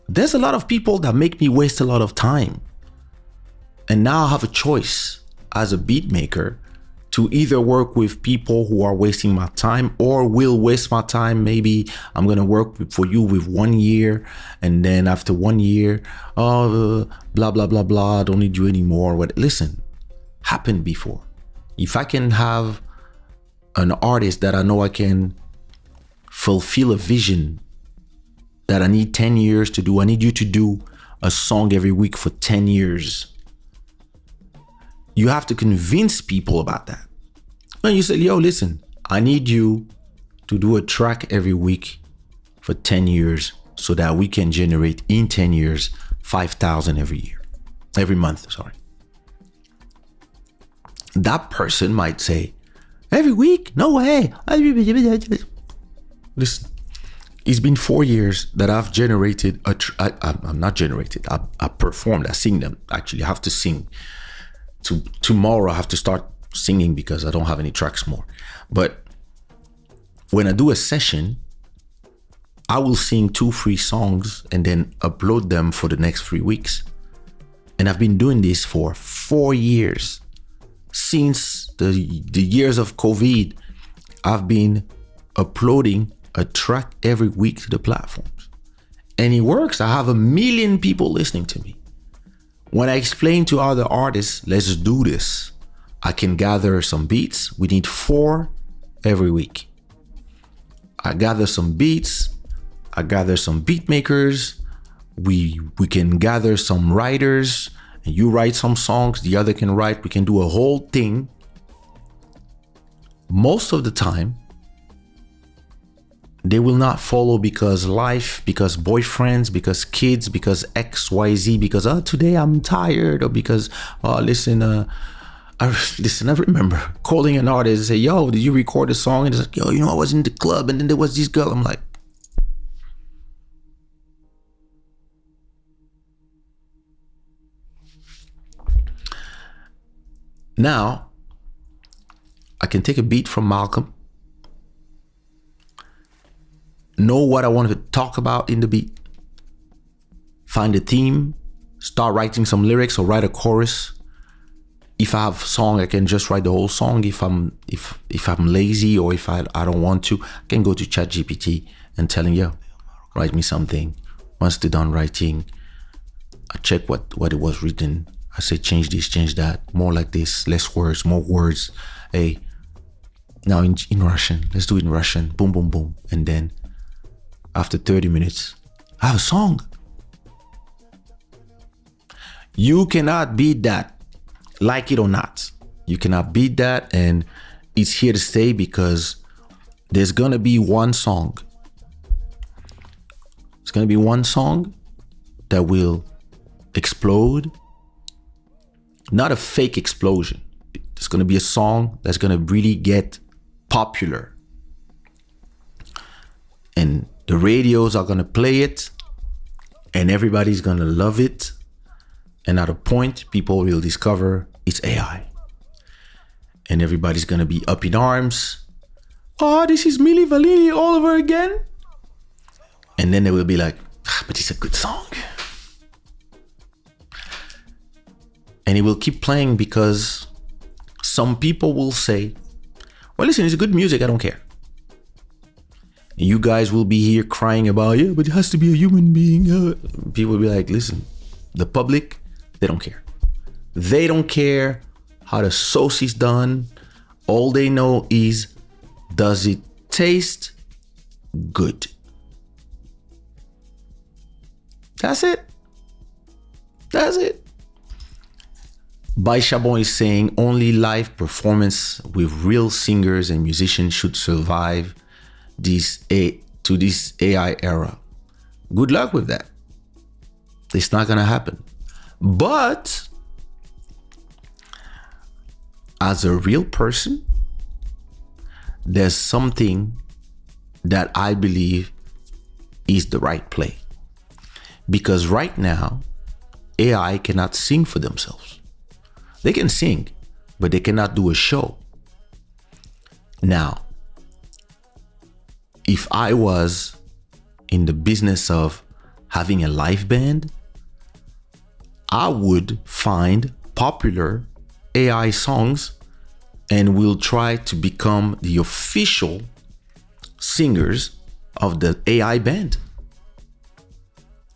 [SPEAKER 1] there's a lot of people that make me waste a lot of time. And now I have a choice as a beat maker to either work with people who are wasting my time or will waste my time. Maybe I'm going to work for you with 1 year, and then after 1 year, blah, blah, blah, blah, I don't need you anymore. But listen, happened before. If I can have an artist that I know I can fulfill a vision that I need 10 years to do, I need you to do a song every week for 10 years. You have to convince people about that. When you say, yo, listen, I need you to do a track every week for 10 years so that we can generate in 10 years 5,000 every month, sorry. That person might say, every week? No way. Listen, It's been 4 years that I've generated I'm not generated. I performed. I sing them. Actually, I have to sing. Tomorrow, I have to start singing because I don't have any tracks more. But when I do a session, I will sing 2-3 songs and then upload them for the next 3 weeks. And I've been doing this for 4 years. Since the years of COVID, I've been uploading a track every week to the platforms. And it works. I have 1 million people listening to me. When I explain to other artists, let's do this, I can gather some beats. We need 4 every week. I gather some beats. I gather some beat makers. We can gather some writers. And you write some songs, the other can write. We can do a whole thing. Most of the time, they will not follow because life, because boyfriends, because kids, because XYZ, because today I'm tired, or because I remember calling an artist and say, yo, did you record a song? And it's like, yo, I was in the club and then there was this girl. I'm like, now I can take a beat from Malcolm, know what I want to talk about in the beat, find a theme, start writing some lyrics or write a chorus. If I have a song, I can just write the whole song. If I'm lazy or if I don't want to, I can go to ChatGPT and tell him, yo, write me something. Once they're done writing, I check what it was written. I say, change this, change that, more like this, less words, more words. Hey, now in Russian, let's do it in Russian. Boom, boom, boom. And then after 30 minutes, I have a song. You cannot beat that, like it or not. You cannot beat that, and it's here to stay because there's gonna be one song. It's gonna be one song that will explode. Not a fake explosion. It's gonna be a song that's gonna really get popular. And the radios are gonna play it, and everybody's gonna love it. And at a point, people will discover it's AI. And everybody's gonna be up in arms. Oh, this is Milli Vanilli all over again. And then they will be like, but it's a good song. And it will keep playing because some people will say, well, listen, it's good music, I don't care. And you guys will be here crying about, yeah, but it has to be a human being. People will be like, listen, the public, they don't care. They don't care how the sauce is done. All they know is, does it taste good? That's it. That's it. By Chabon is saying only live performance with real singers and musicians should survive this AI era. Good luck with that. It's not gonna happen. But as a real person, there's something that I believe is the right play. Because right now, AI cannot sing for themselves. They can sing, but they cannot do a show. Now, if I was in the business of having a live band, I would find popular AI songs and will try to become the official singers of the AI band.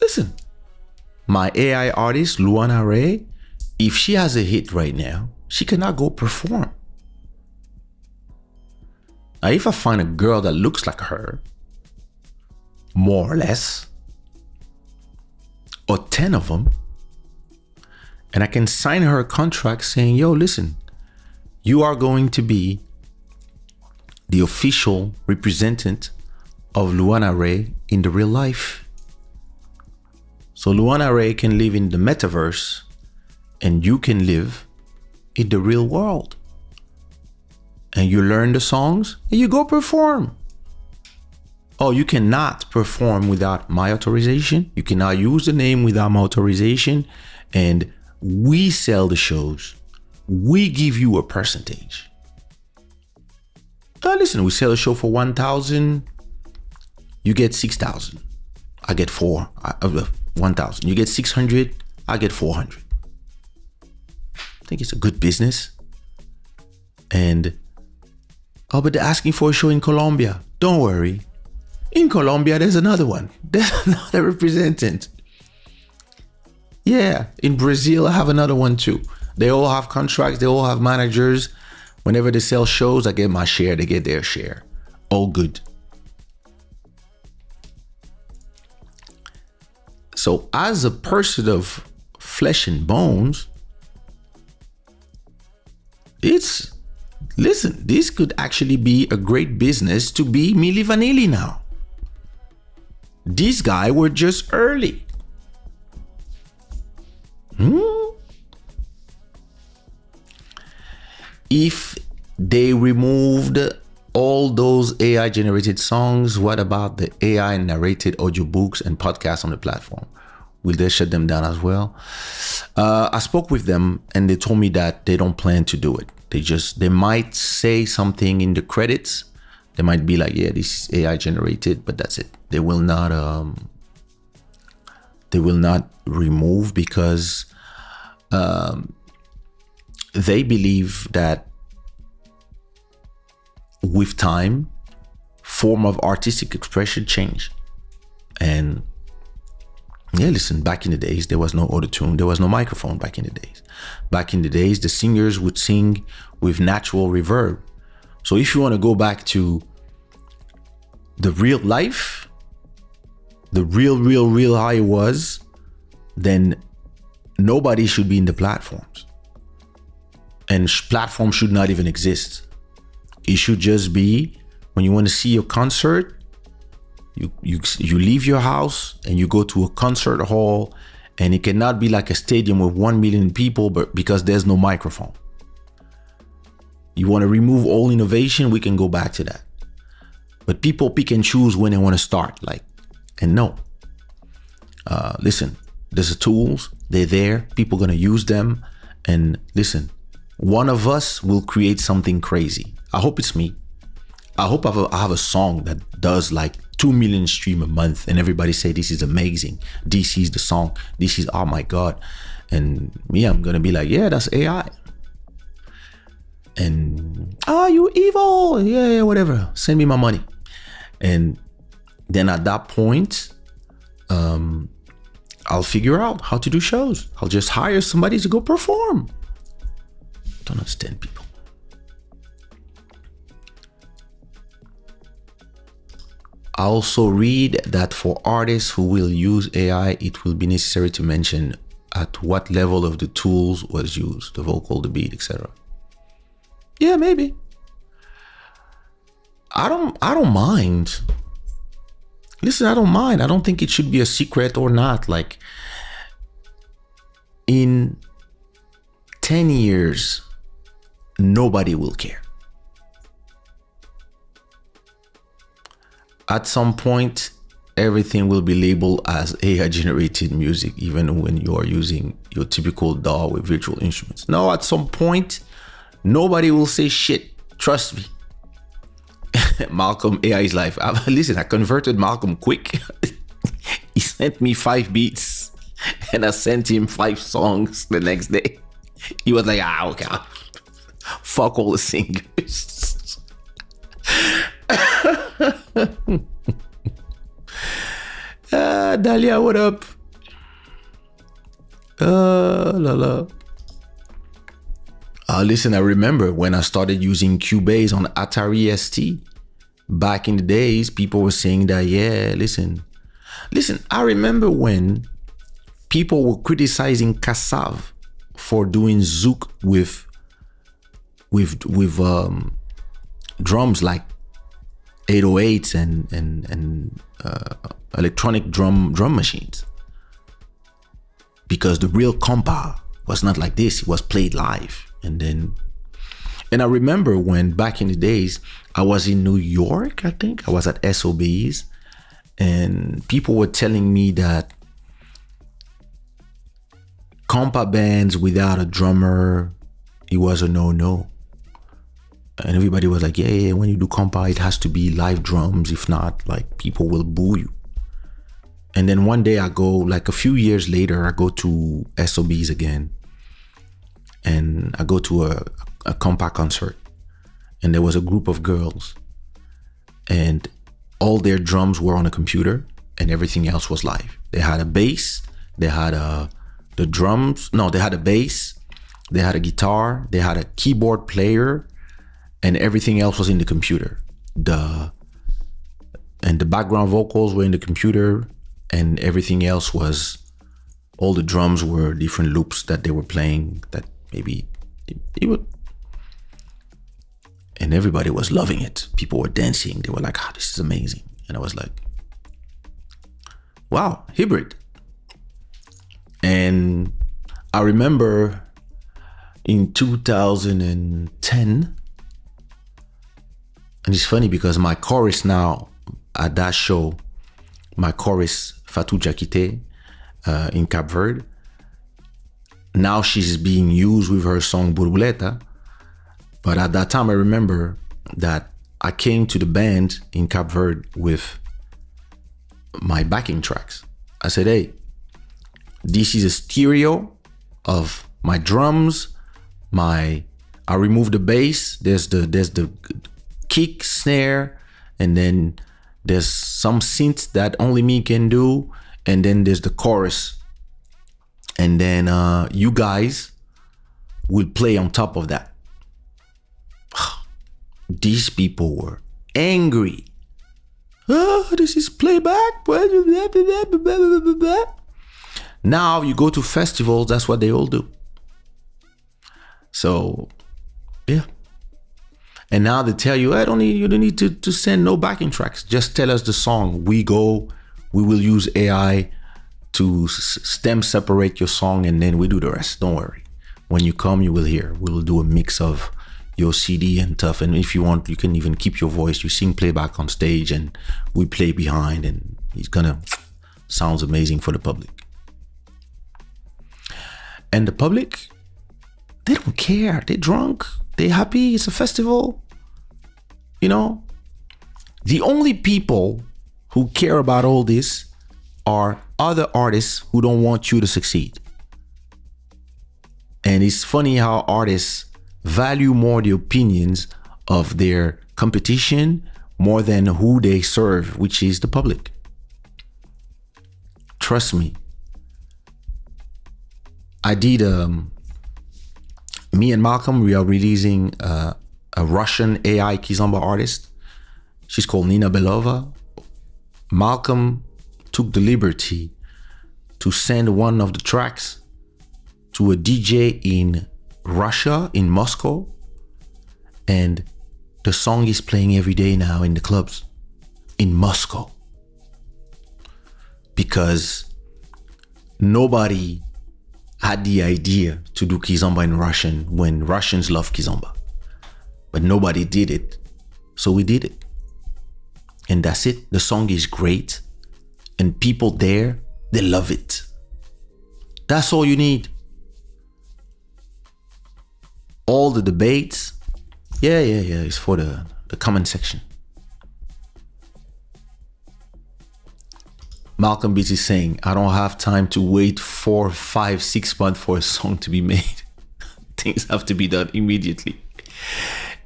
[SPEAKER 1] Listen, my AI artist, Luana Ray, if she has a hit right now, she cannot go perform. Now, if I find a girl that looks like her, more or less, or 10 of them, and I can sign her a contract saying, yo, listen, you are going to be the official representative of Luana Ray in the real life. So Luana Ray can live in the metaverse and you can live in the real world. And you learn the songs and you go perform. oh, you cannot perform without my authorization. You cannot use the name without my authorization. And we sell the shows. We give you a percentage. Listen, we sell a show for 1,000. You get 6,000. I get 1,000. You get 600. I get 400. I think it's a good business. And, but they're asking for a show in Colombia. Don't worry. In Colombia, there's another one. There's another representative. Yeah, in Brazil, I have another one too. They all have contracts. They all have managers. Whenever they sell shows, I get my share. They get their share. All good. So as a person of flesh and bones, listen, this could actually be a great business to be Milli Vanilli now. These guys were just early. If they removed all those AI generated songs, what about the AI narrated audiobooks and podcasts on the platform? Will they shut them down as well? I spoke with them and they told me that they don't plan to do it. They might say something in the credits. They might be like, yeah, this is AI generated, but that's it. They will not remove because they believe that with time, form of artistic expression change. And yeah, listen, back in the days, there was no auto-tune, there was no microphone back in the days. Back in the days, the singers would sing with natural reverb. So if you want to go back to the real life, the real how it was, then nobody should be in the platforms. And platforms should not even exist. It should just be when you want to see a concert, you leave your house and you go to a concert hall, and it cannot be like a stadium with 1 million people, but because there's no microphone. You want to remove all innovation, we can go back to that. But people pick and choose when they want to start, and no. Listen, there's the tools, they're there, people are going to use them. And listen, one of us will create something crazy. I hope it's me. I hope I have a song that does 2 million stream a month and everybody say this is amazing. This is the song. This is, oh my God. And me, I'm going to be like, yeah, that's AI. And, you evil. Yeah, whatever. Send me my money. And then at that point, I'll figure out how to do shows. I'll just hire somebody to go perform. Don't understand people. I also read that for artists who will use AI, it will be necessary to mention at what level of the tools was used, the vocal, the beat, etc. Yeah, maybe. I don't mind. Listen, I don't mind. I don't think it should be a secret or not. In 10 years, nobody will care. At some point, everything will be labeled as AI generated music, even when you are using your typical DAW with virtual instruments. No, at some point, nobody will say shit. Trust me. Malcolm AI's life. Listen, I converted Malcolm quick. He sent me 5 beats and I sent him 5 songs the next day. He was like, okay. Fuck all the singers. Dalia, what up? Listen, I remember when I started using Cubase on Atari ST. Back in the days, people were saying that, yeah, listen, I remember when people were criticizing Kassav for doing Zouk with drums like 808s and electronic drum machines, because the real compa was not like this. It was played live. And then And I remember when back in the days, I was in New York, I think. I was at SOBs, and people were telling me that compa bands without a drummer, it was a no-no. And everybody was like, yeah, when you do compa, it has to be live drums. If not, like, people will boo you. And then one day I go, like a few years later, I go to SOBs again. And I go to a compa concert. And there was a group of girls. And all their drums were on a computer and everything else was live. They had a bass, they had the drums. No, they had a bass, they had a guitar, they had a keyboard player, and everything else was in the computer. And the background vocals were in the computer, and everything else was, all the drums were different loops that they were playing that maybe it would. And everybody was loving it. People were dancing. They were like, this is amazing. And I was like, wow, hybrid. And I remember in 2010, and it's funny because my chorus now at that show, my chorus, Fatou Jakite, in Cap Verde, now she's being used with her song Burbuleta. But at that time, I remember that I came to the band in Cap Verde with my backing tracks. I said, hey, this is a stereo of my drums, I removed the bass, there's the kick, snare, and then there's some synths that only me can do, and then there's the chorus. And then you guys will play on top of that. These people were angry. This is playback. Now you go to festivals, that's what they all do. So, yeah. And now they tell you, you don't need to send no backing tracks. Just tell us the song. We will use AI to stem separate your song, and then we do the rest. Don't worry. When you come, you will hear. We will do a mix of your CD and stuff. And if you want, you can even keep your voice. You sing playback on stage and we play behind, and it's gonna sounds amazing for the public. And the public, they don't care. They're drunk. They're happy. It's a festival. You know, the only people who care about all this are other artists who don't want you to succeed. And it's funny how artists value more the opinions of their competition more than who they serve, which is the public. Trust me. I did, me and Malcolm, we are releasing a Russian AI kizomba artist. She's called Nina Belova. Malcolm took the liberty to send one of the tracks to a DJ in Russia, in Moscow, and the song is playing every day now in the clubs in Moscow, because nobody had the idea to do kizomba in Russian when Russians love kizomba, but nobody did it, so we did it. And that's it. The song is great, and people there, they love it. That's all you need. All the debates, yeah, it's for the comment section. Malcolm Beats is saying, I don't have time to wait 4, 5, 6 months for a song to be made. Things have to be done immediately.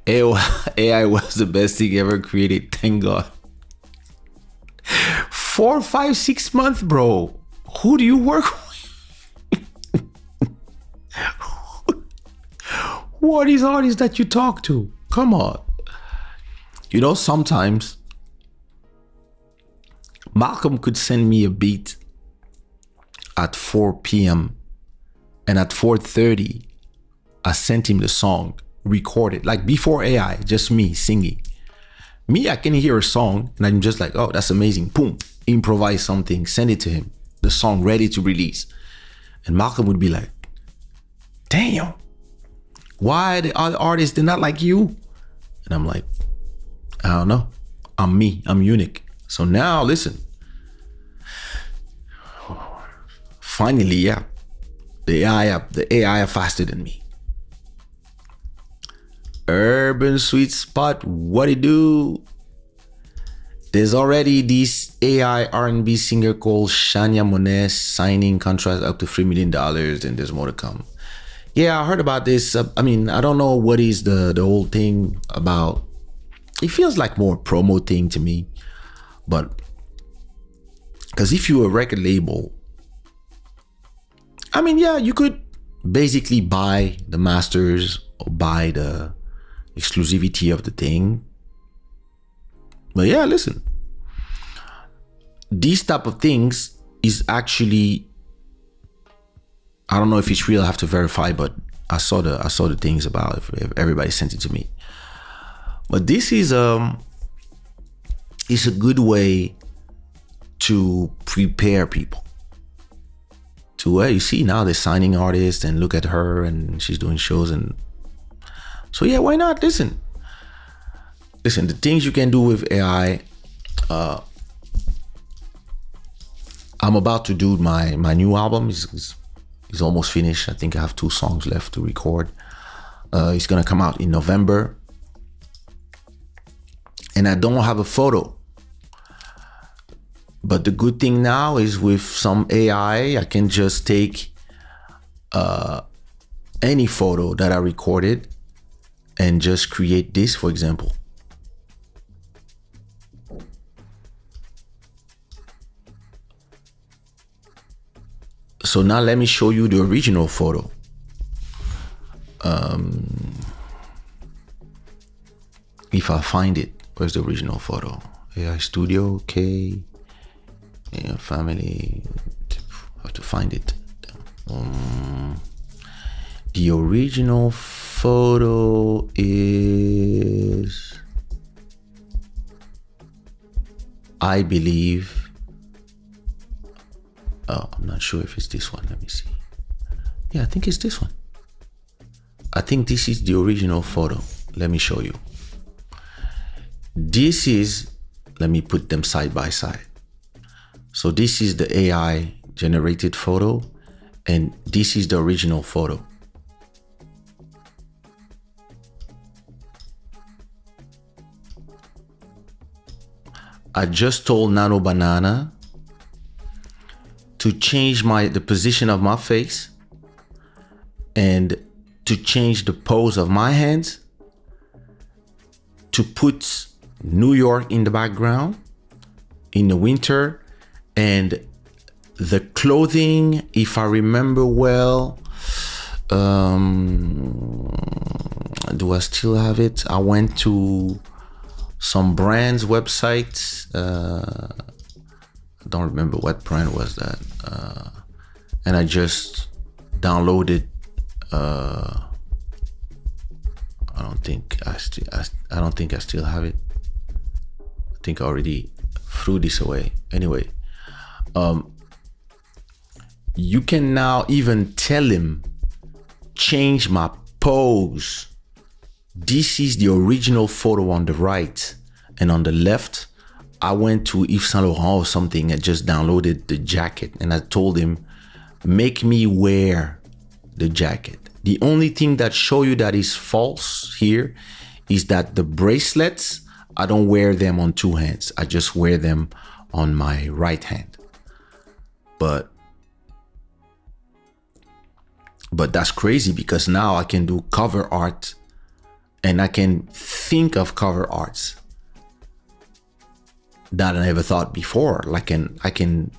[SPEAKER 1] AI was the best thing ever created, thank God. 4, 5, 6 months, bro. Who do you work with? Who are these artists that you talk to? Come on. You know, sometimes Malcolm could send me a beat at 4 p.m. and at 4:30, I sent him the song, recorded, like before AI, just me singing. Me, I can hear a song and I'm just like, oh, that's amazing. Boom, improvise something, send it to him. The song ready to release. And Malcolm would be like, damn, Why the other artists, they're not like you? And I'm like, I don't know. I'm me. I'm unique. So now listen. Finally, yeah. The AI are faster than me. Urban Sweet Spot, what it do? There's already this AI R&B singer called Shania Monet signing contracts up to $3 million, and there's more to come. Yeah, I heard about this. I mean, I don't know what is the whole thing about. It feels like more promo thing to me. But because if you're a record label, I mean, yeah, you could basically buy the masters or buy the exclusivity of the thing. But yeah, listen, these type of things is actually, I don't know if it's real. I have to verify, but I saw the things about it. If everybody sent it to me. But this is it's a good way to prepare people to where you see now they're signing artists and look at her and she's doing shows, and so yeah, why not? Listen, the things you can do with AI. I'm about to do my new album. It's almost finished. I think I have 2 songs left to record. It's gonna come out in November, and I don't have a photo. But the good thing now is with some AI, I can just take any photo that I recorded and just create this, for example. So now let me show you the original photo. If I find it, where's the original photo? AI Studio, okay. Yeah, family, I have to find it. The original photo is, I believe, oh, I'm not sure if it's this one. Let me see. Yeah, I think it's this one. I think this is the original photo. Let me show you. This is, let me put them side by side. So this is the AI generated photo, and this is the original photo. I just told Nano Banana to change the position of my face and to change the pose of my hands, to put New York in the background in the winter, and the clothing, if I remember well, do I still have it? I went to some brand's websites. I don't remember what brand was that, and I just downloaded. I don't think I still have it. I think I already threw this away. Anyway, you can now even tell him, change my pose. This is the original photo on the right, and on the left, I went to Yves Saint Laurent or something and just downloaded the jacket, and I told him, make me wear the jacket. The only thing that show you that is false here is that the bracelets, I don't wear them on 2 hands. I just wear them on my right hand. But that's crazy, because now I can do cover art, and I can think of cover arts that I never thought before. Like, I'm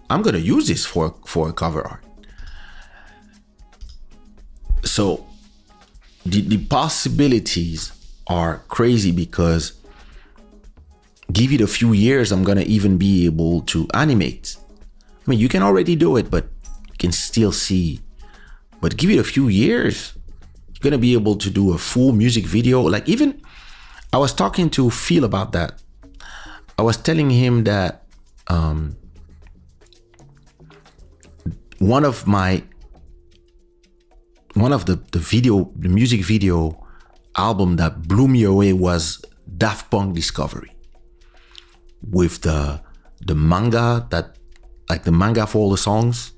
[SPEAKER 1] gonna use this for a cover art. So the possibilities are crazy, because give it a few years, I'm gonna even be able to animate. I mean, you can already do it, but you can still see. But give it a few years, you're gonna be able to do a full music video. Like, even I was talking to Phil about that. I was telling him that one of my one of the music video album that blew me away was Daft Punk Discovery, with the manga, that like the manga for all the songs.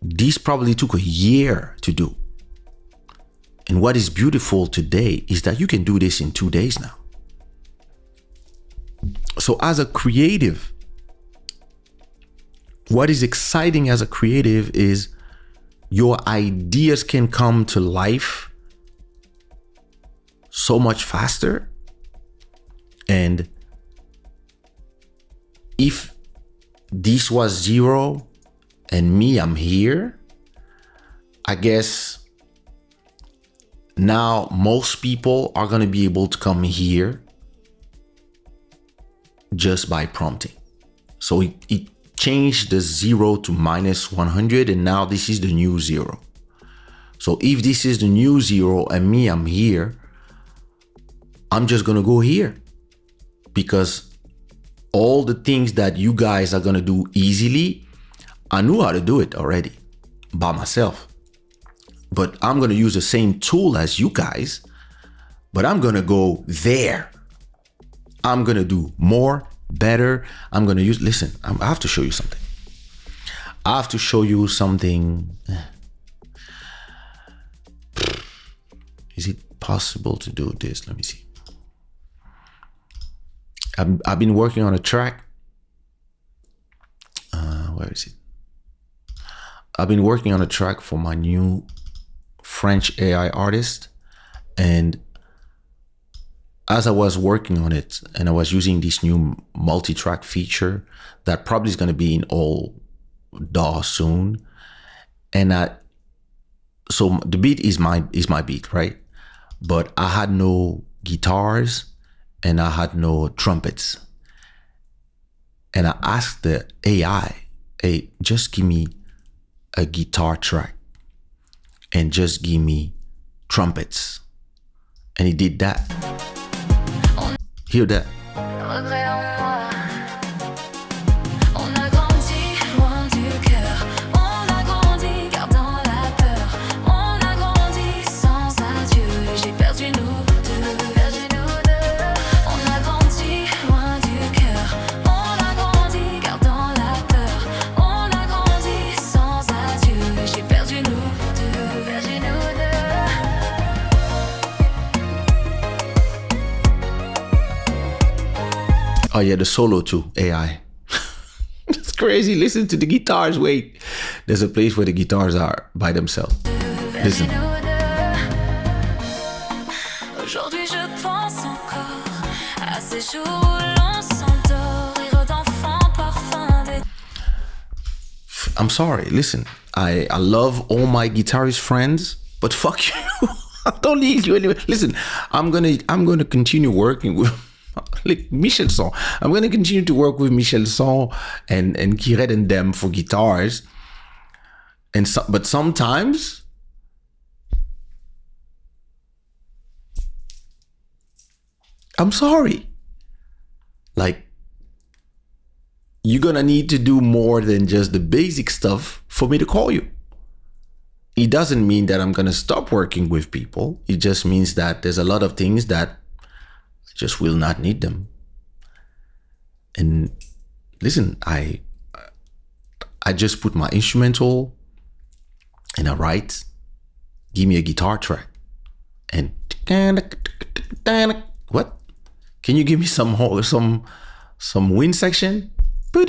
[SPEAKER 1] This probably took a year to do. And what is beautiful today is that you can do this in 2 days now. So as a creative, what is exciting as a creative is your ideas can come to life so much faster. And if this was zero and me, I'm here, I guess now most people are going to be able to come here just by prompting. So it changed the 0 to minus 100, and now this is the new 0. So if this is the new 0 and me, I'm here, I'm just going to go here, because all the things that you guys are going to do easily, I knew how to do it already by myself. But I'm going to use the same tool as you guys, but I'm going to go there. I'm going to do more, better. I'm going to use, listen, I have to show you something. I have to show you something. Is it possible to do this? Let me see. I've been working on a track. Where is it? I've been working on a track for my new French AI artist, and as I was working on it and I was using this new multi-track feature that probably is going to be in all DAW soon, and so the beat is my beat, right? But I had no guitars and I had no trumpets, and I asked the AI, hey, just give me a guitar track and just give me trumpets, and he did that. Hear that? Oh yeah, the solo too, AI. It's crazy. Listen to the guitars. Wait, there's a place where the guitars are by themselves. Listen. I'm sorry, listen, I love all my guitarist friends, but fuck you. I don't need you anyway. Listen, I'm gonna continue working with like Michel Son. I'm going to continue to work with Michel Son and Kiret and them for guitars. But sometimes I'm sorry. Like, you're going to need to do more than just the basic stuff for me to call you. It doesn't mean that I'm going to stop working with people. It just means that there's a lot of things that just will not need them. And listen, I just put my instrumental and I write, give me a guitar track, and what? Can you give me some wind section? I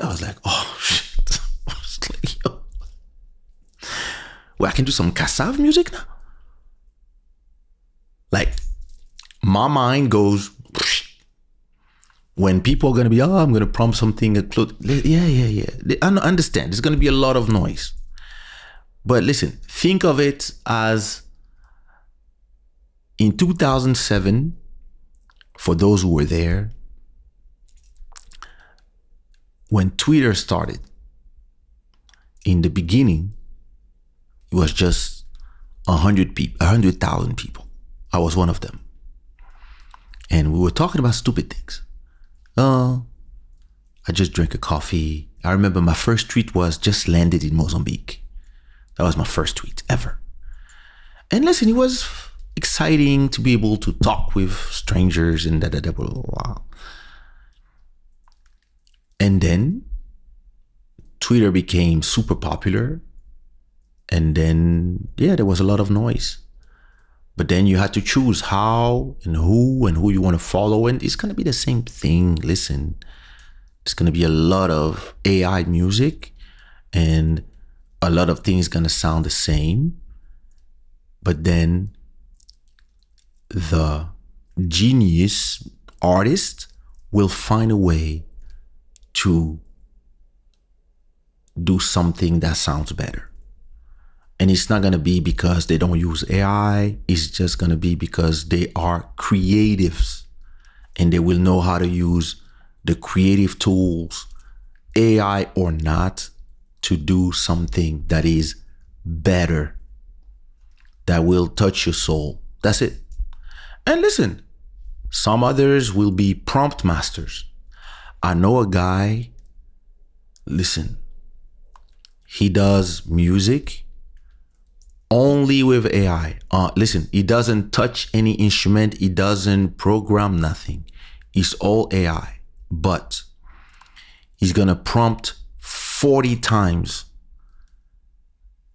[SPEAKER 1] was like, oh shit. I was like, yo. Well, I can do some Kassav music now. Like, my mind goes, when people are going to be, I'm going to prompt something. Yeah. I understand. There's going to be a lot of noise. But listen, think of it as in 2007, for those who were there, when Twitter started, in the beginning, it was just 100,000 people. I was one of them. And we were talking about stupid things. I just drank a coffee. I remember my first tweet was, just landed in Mozambique. That was my first tweet ever. And listen, it was exciting to be able to talk with strangers and blah, blah, blah. And then Twitter became super popular. And then, yeah, there was a lot of noise. But then you had to choose how and who you want to follow. And it's going to be the same thing. Listen, it's going to be a lot of AI music and a lot of things going to sound the same. But then the genius artist will find a way to do something that sounds better. And it's not going to be because they don't use AI. It's just going to be because they are creatives and they will know how to use the creative tools, AI or not, to do something that is better, that will touch your soul. That's it. And listen, some others will be prompt masters. I know a guy, listen, he does music only with AI. Listen, he doesn't touch any instrument. He doesn't program nothing. It's all AI. But he's going to prompt 40 times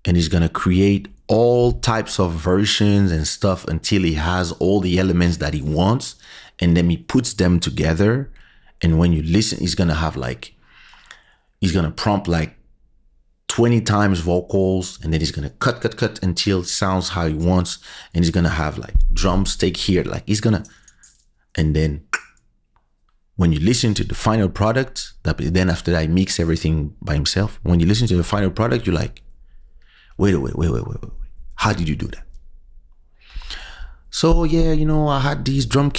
[SPEAKER 1] and he's going to create all types of versions and stuff until he has all the elements that he wants. And then he puts them together. And when you listen, he's going to prompt like 20 times vocals, and then he's gonna cut until it sounds how he wants, and he's gonna have like drums take here, like and then when you listen to the final product, then after that he mix everything by himself. When you listen to the final product, you're like, wait, how did you do that? So yeah, I had this drum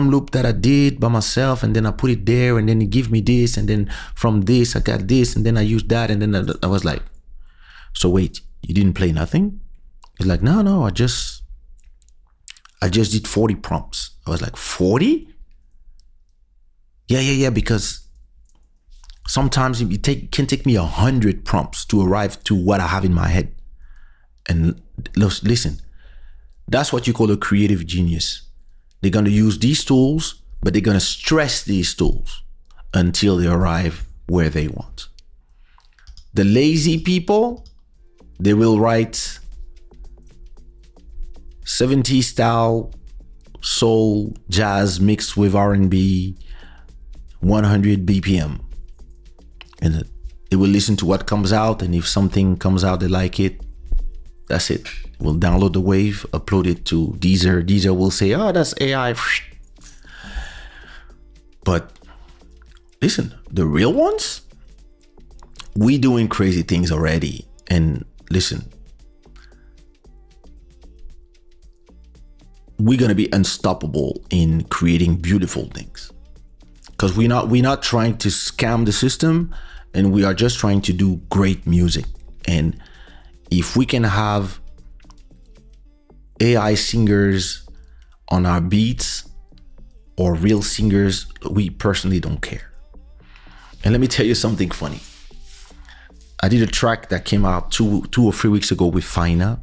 [SPEAKER 1] loop that I did by myself, and then I put it there, and then he gave me this, and then from this I got this, and then I used that, and then I was like, so wait, you didn't play nothing? He's like, no, I just did 40 prompts. I was like, 40? Yeah, because sometimes it can take me 100 prompts to arrive to what I have in my head. And listen, that's what you call a creative genius. They're going to use these tools, but they're going to stress these tools until they arrive where they want. The lazy people, they will write 70s style soul jazz mixed with R&B, 100 BPM. And they will listen to what comes out, and if something comes out they like it, that's it. We'll download the wave, upload it to Deezer. Deezer will say, oh, that's AI. But listen, the real ones, we doing crazy things already. And listen, we're going to be unstoppable in creating beautiful things. Because we're not trying to scam the system, and we are just trying to do great music. And if we can have AI singers on our beats or real singers, we personally don't care. And let me tell you something funny. I did a track that came out two or 3 weeks ago with Fina,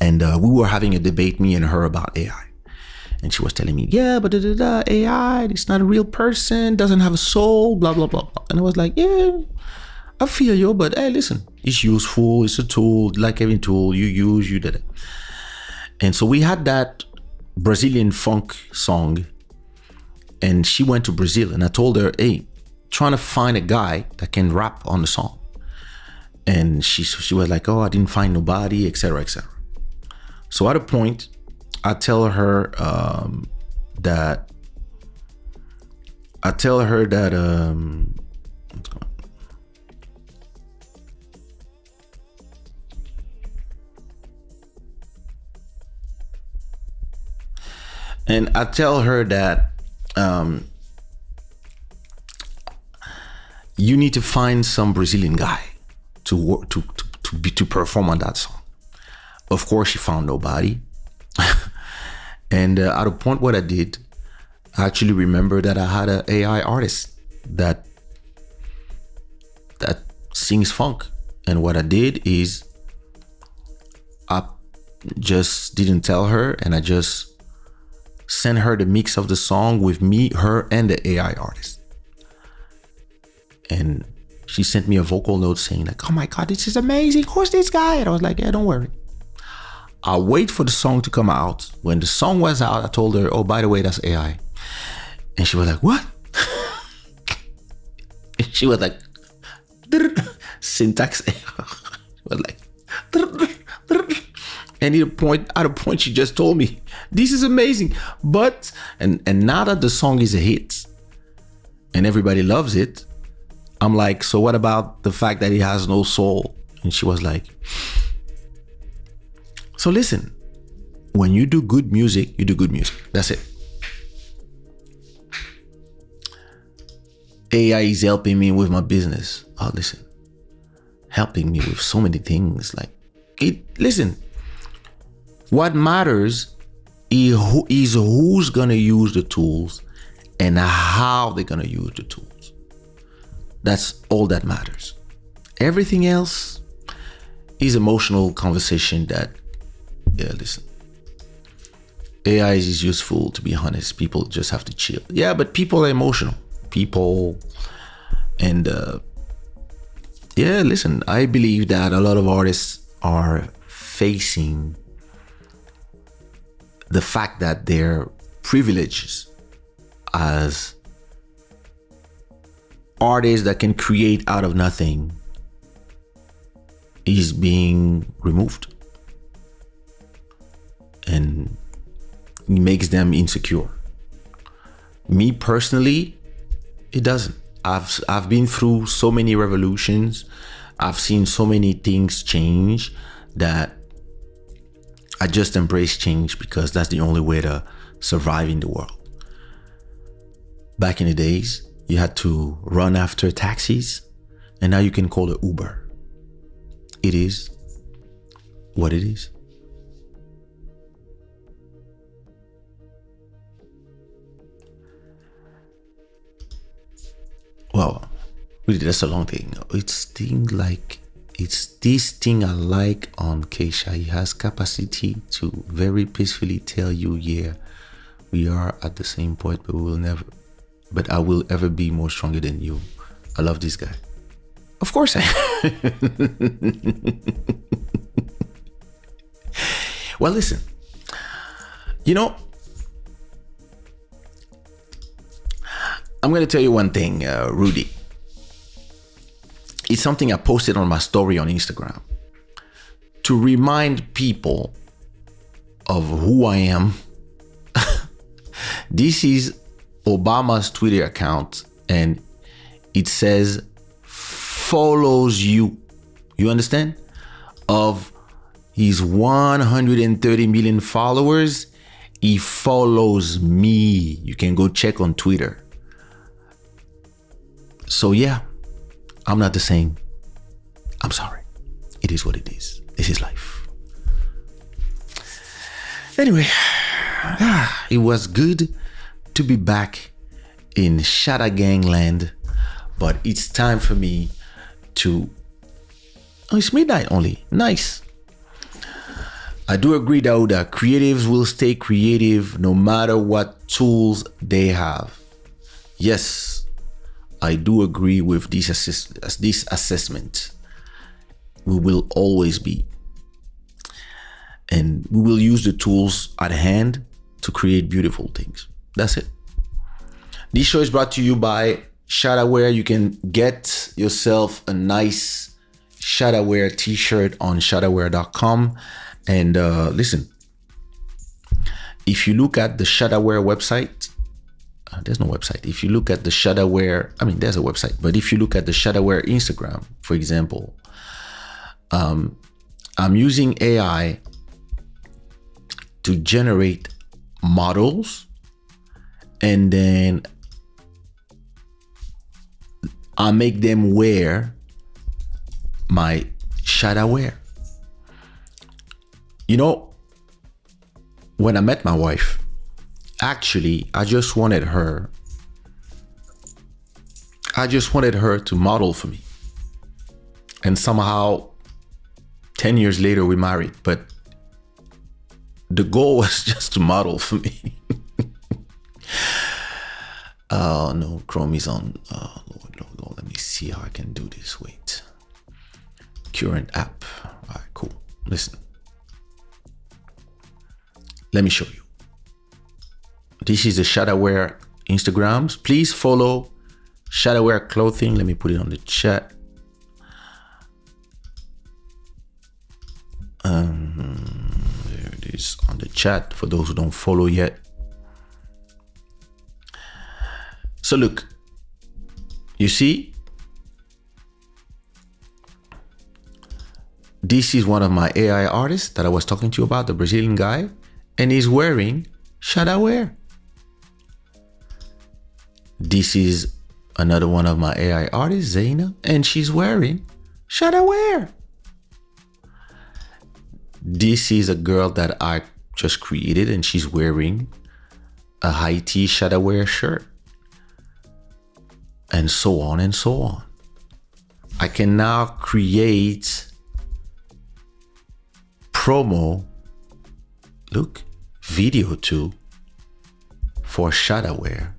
[SPEAKER 1] and we were having a debate, me and her, about AI. And she was telling me, yeah, but AI, it's not a real person, doesn't have a soul, blah, blah, blah. And I was like, yeah, I feel you, but hey, listen, it's useful, it's a tool, like every tool you use, you did it. And so we had that Brazilian funk song, and she went to Brazil, and I told her, hey, trying to find a guy that can rap on the song. And she was like, oh, I didn't find nobody, etc., etc. So at a point, I tell her that and I tell her that you need to find some Brazilian guy to work to perform on that song. Of course, she found nobody. And at a point, what I did, I actually remember that I had an AI artist that sings funk, And what I did is I just didn't tell her, and I just sent her the mix of the song with me, her, and the AI artist. And she sent me a vocal note saying like, oh my God, this is amazing. Who's this guy? And I was like, yeah, don't worry. I'll wait for the song to come out. When the song was out, I told her, oh, by the way, that's AI. And she was like, what? And she was like, syntax AI. She was like, and at a point, she just told me, this is amazing. But, and now that the song is a hit and everybody loves it, I'm like, so what about the fact that it has no soul? And she was like, so listen, when you do good music, you do good music. That's it. AI is helping me with my business. Oh, listen, helping me with so many things. Like, listen, what matters is who's gonna use the tools and how they're gonna use the tools. That's all that matters. Everything else is emotional conversation that, yeah, listen, AI is useful, to be honest. People just have to chill. Yeah, but people are emotional. People, and yeah, listen, I believe that a lot of artists are facing the fact that their privileges as artists that can create out of nothing is being removed, and it makes them insecure. Me personally, it doesn't. I've been through so many revolutions. I've seen so many things change that I just embrace change because that's the only way to survive in the world. Back in the days, you had to run after taxis, and now you can call it Uber. It is what it is. Well, really, that's a long thing. It's this thing I like on Kaysha. He has capacity to very peacefully tell you, yeah, we are at the same point, but I will ever be more stronger than you. I love this guy. Of course I Well, listen, I'm going to tell you one thing, Rudy. It's something I posted on my story on Instagram to remind people of who I am. This is Obama's Twitter account, and it says follows you. You understand? Of his 130 million followers, he follows me. You can go check on Twitter. So yeah, I'm not the same. I'm sorry. It is what it is. This is life. Anyway, it was good to be back in Shada Gangland, but it's time for me to... Oh, it's midnight only. Nice. I do agree though that creatives will stay creative no matter what tools they have. Yes, I do agree with this assessment. We will always be. And we will use the tools at hand to create beautiful things. That's it. This show is brought to you by Shada. You can get yourself a nice Shada t-shirt on shadaware.com. And listen, if you look at the Shada website, there's no website. If you look at the Shada, there's a website, but if you look at the Shada Instagram, for example, I'm using AI to generate models, and then I make them wear my Shada. When I met my wife, actually, I just wanted her to model for me. And somehow 10 years later we married, but the goal was just to model for me. Oh no, Chrome is on. Oh Lord, let me see how I can do this. Wait, current app. All right, cool. Listen, let me show you. This is the Shada Instagrams. Please follow Shada Clothing. Let me put it on the chat. There it is on the chat for those who don't follow yet. So look, you see, this is one of my AI artists that I was talking to you about, the Brazilian guy, and he's wearing Shada wear. This is another one of my AI artists, Zaina, and she's wearing Shada wear. This is a girl that I just created, and she's wearing a high tea Shada wear shirt. And so on and so on. I can now create promo, look, video too, for Shada wear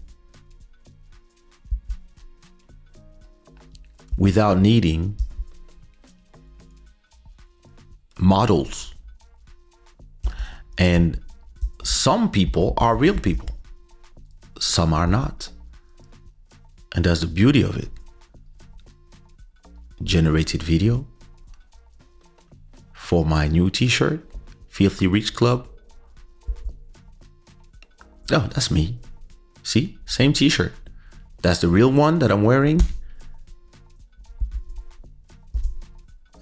[SPEAKER 1] without needing models. And some people are real people, some are not. And that's the beauty of it. Generated video for my new t-shirt, Filthy Rich Club. Oh, that's me. See, same t-shirt. That's the real one that I'm wearing.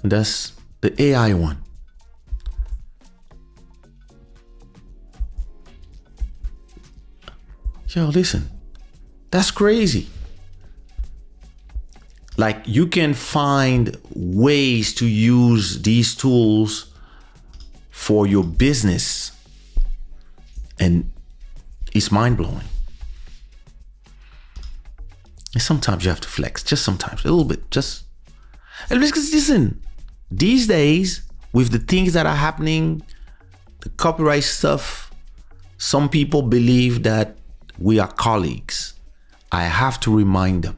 [SPEAKER 1] And that's the AI one. Yo, listen, that's crazy. Like, you can find ways to use these tools for your business, and it's mind-blowing. And sometimes you have to flex, just sometimes, a little bit, just. And because listen, these days, with the things that are happening, the copyright stuff, some people believe that we are colleagues. I have to remind them,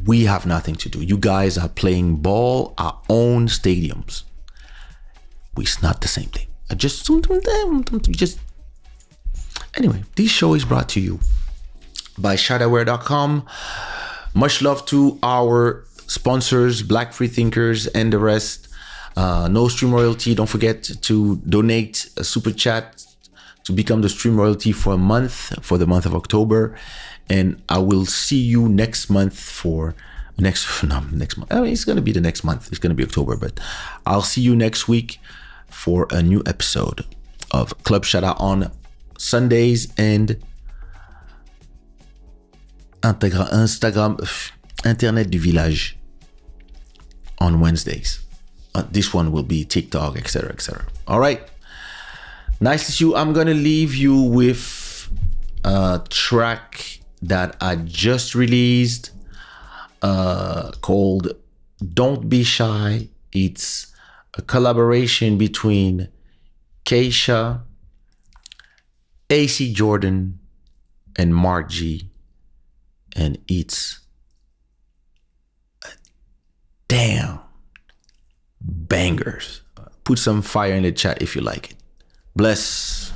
[SPEAKER 1] we have nothing to do. You guys are playing ball, our own stadiums. It's not the same thing. Anyway, this show is brought to you by shadaware.com. Much love to our sponsors, Black Free Thinkers and the rest. No stream royalty. Don't forget to donate a super chat to become the stream royalty for a month, for the month of October. And I will see you next month for next month. I mean, it's going to be the next month. It's going to be October, but I'll see you next week for a new episode of Club Shada on Sundays and Instagram, Internet du Village on Wednesdays. This one will be TikTok, etc., etc. All right. Nice to see you. I'm going to leave you with a track that I just released called Don't Be Shy. It's a collaboration between Kaysha, AC Jordan, and Mark G. And it's a damn bangers. Put some fire in the chat if you like it. Bless.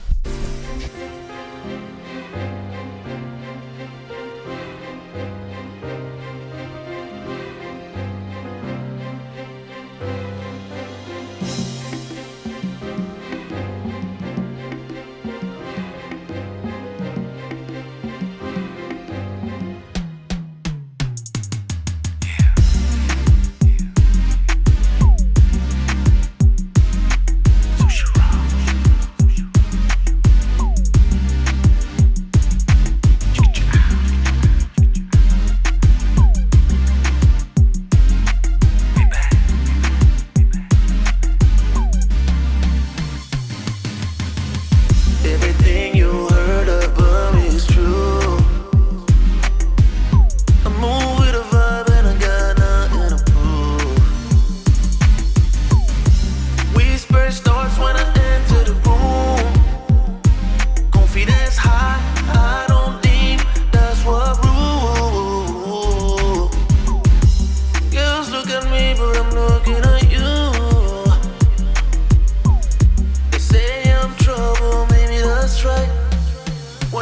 [SPEAKER 2] I move with a vibe and I got nothing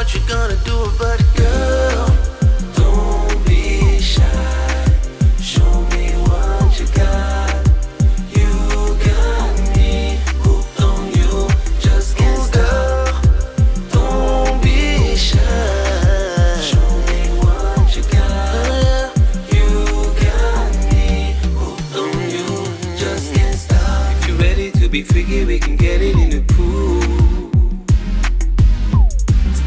[SPEAKER 1] what you gonna do about it, girl?
[SPEAKER 2] Don't be shy. Show me what you got. You got me hooked on you. Just can't stop. Don't be shy. Show me what you got. You got me hooked on you. Just can't stop. If you're ready to be freaky, we can get it in the pool.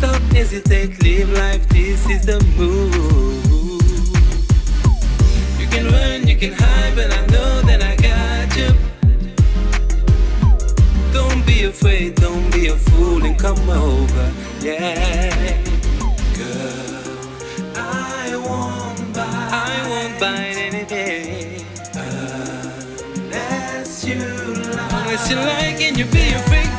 [SPEAKER 2] Stop, hesitate, live life, this is the move. You can run, you can hide, but I know that I got you. Don't be afraid, don't be a fool and come over, yeah. Girl, I won't bite anything unless you like and you be afraid.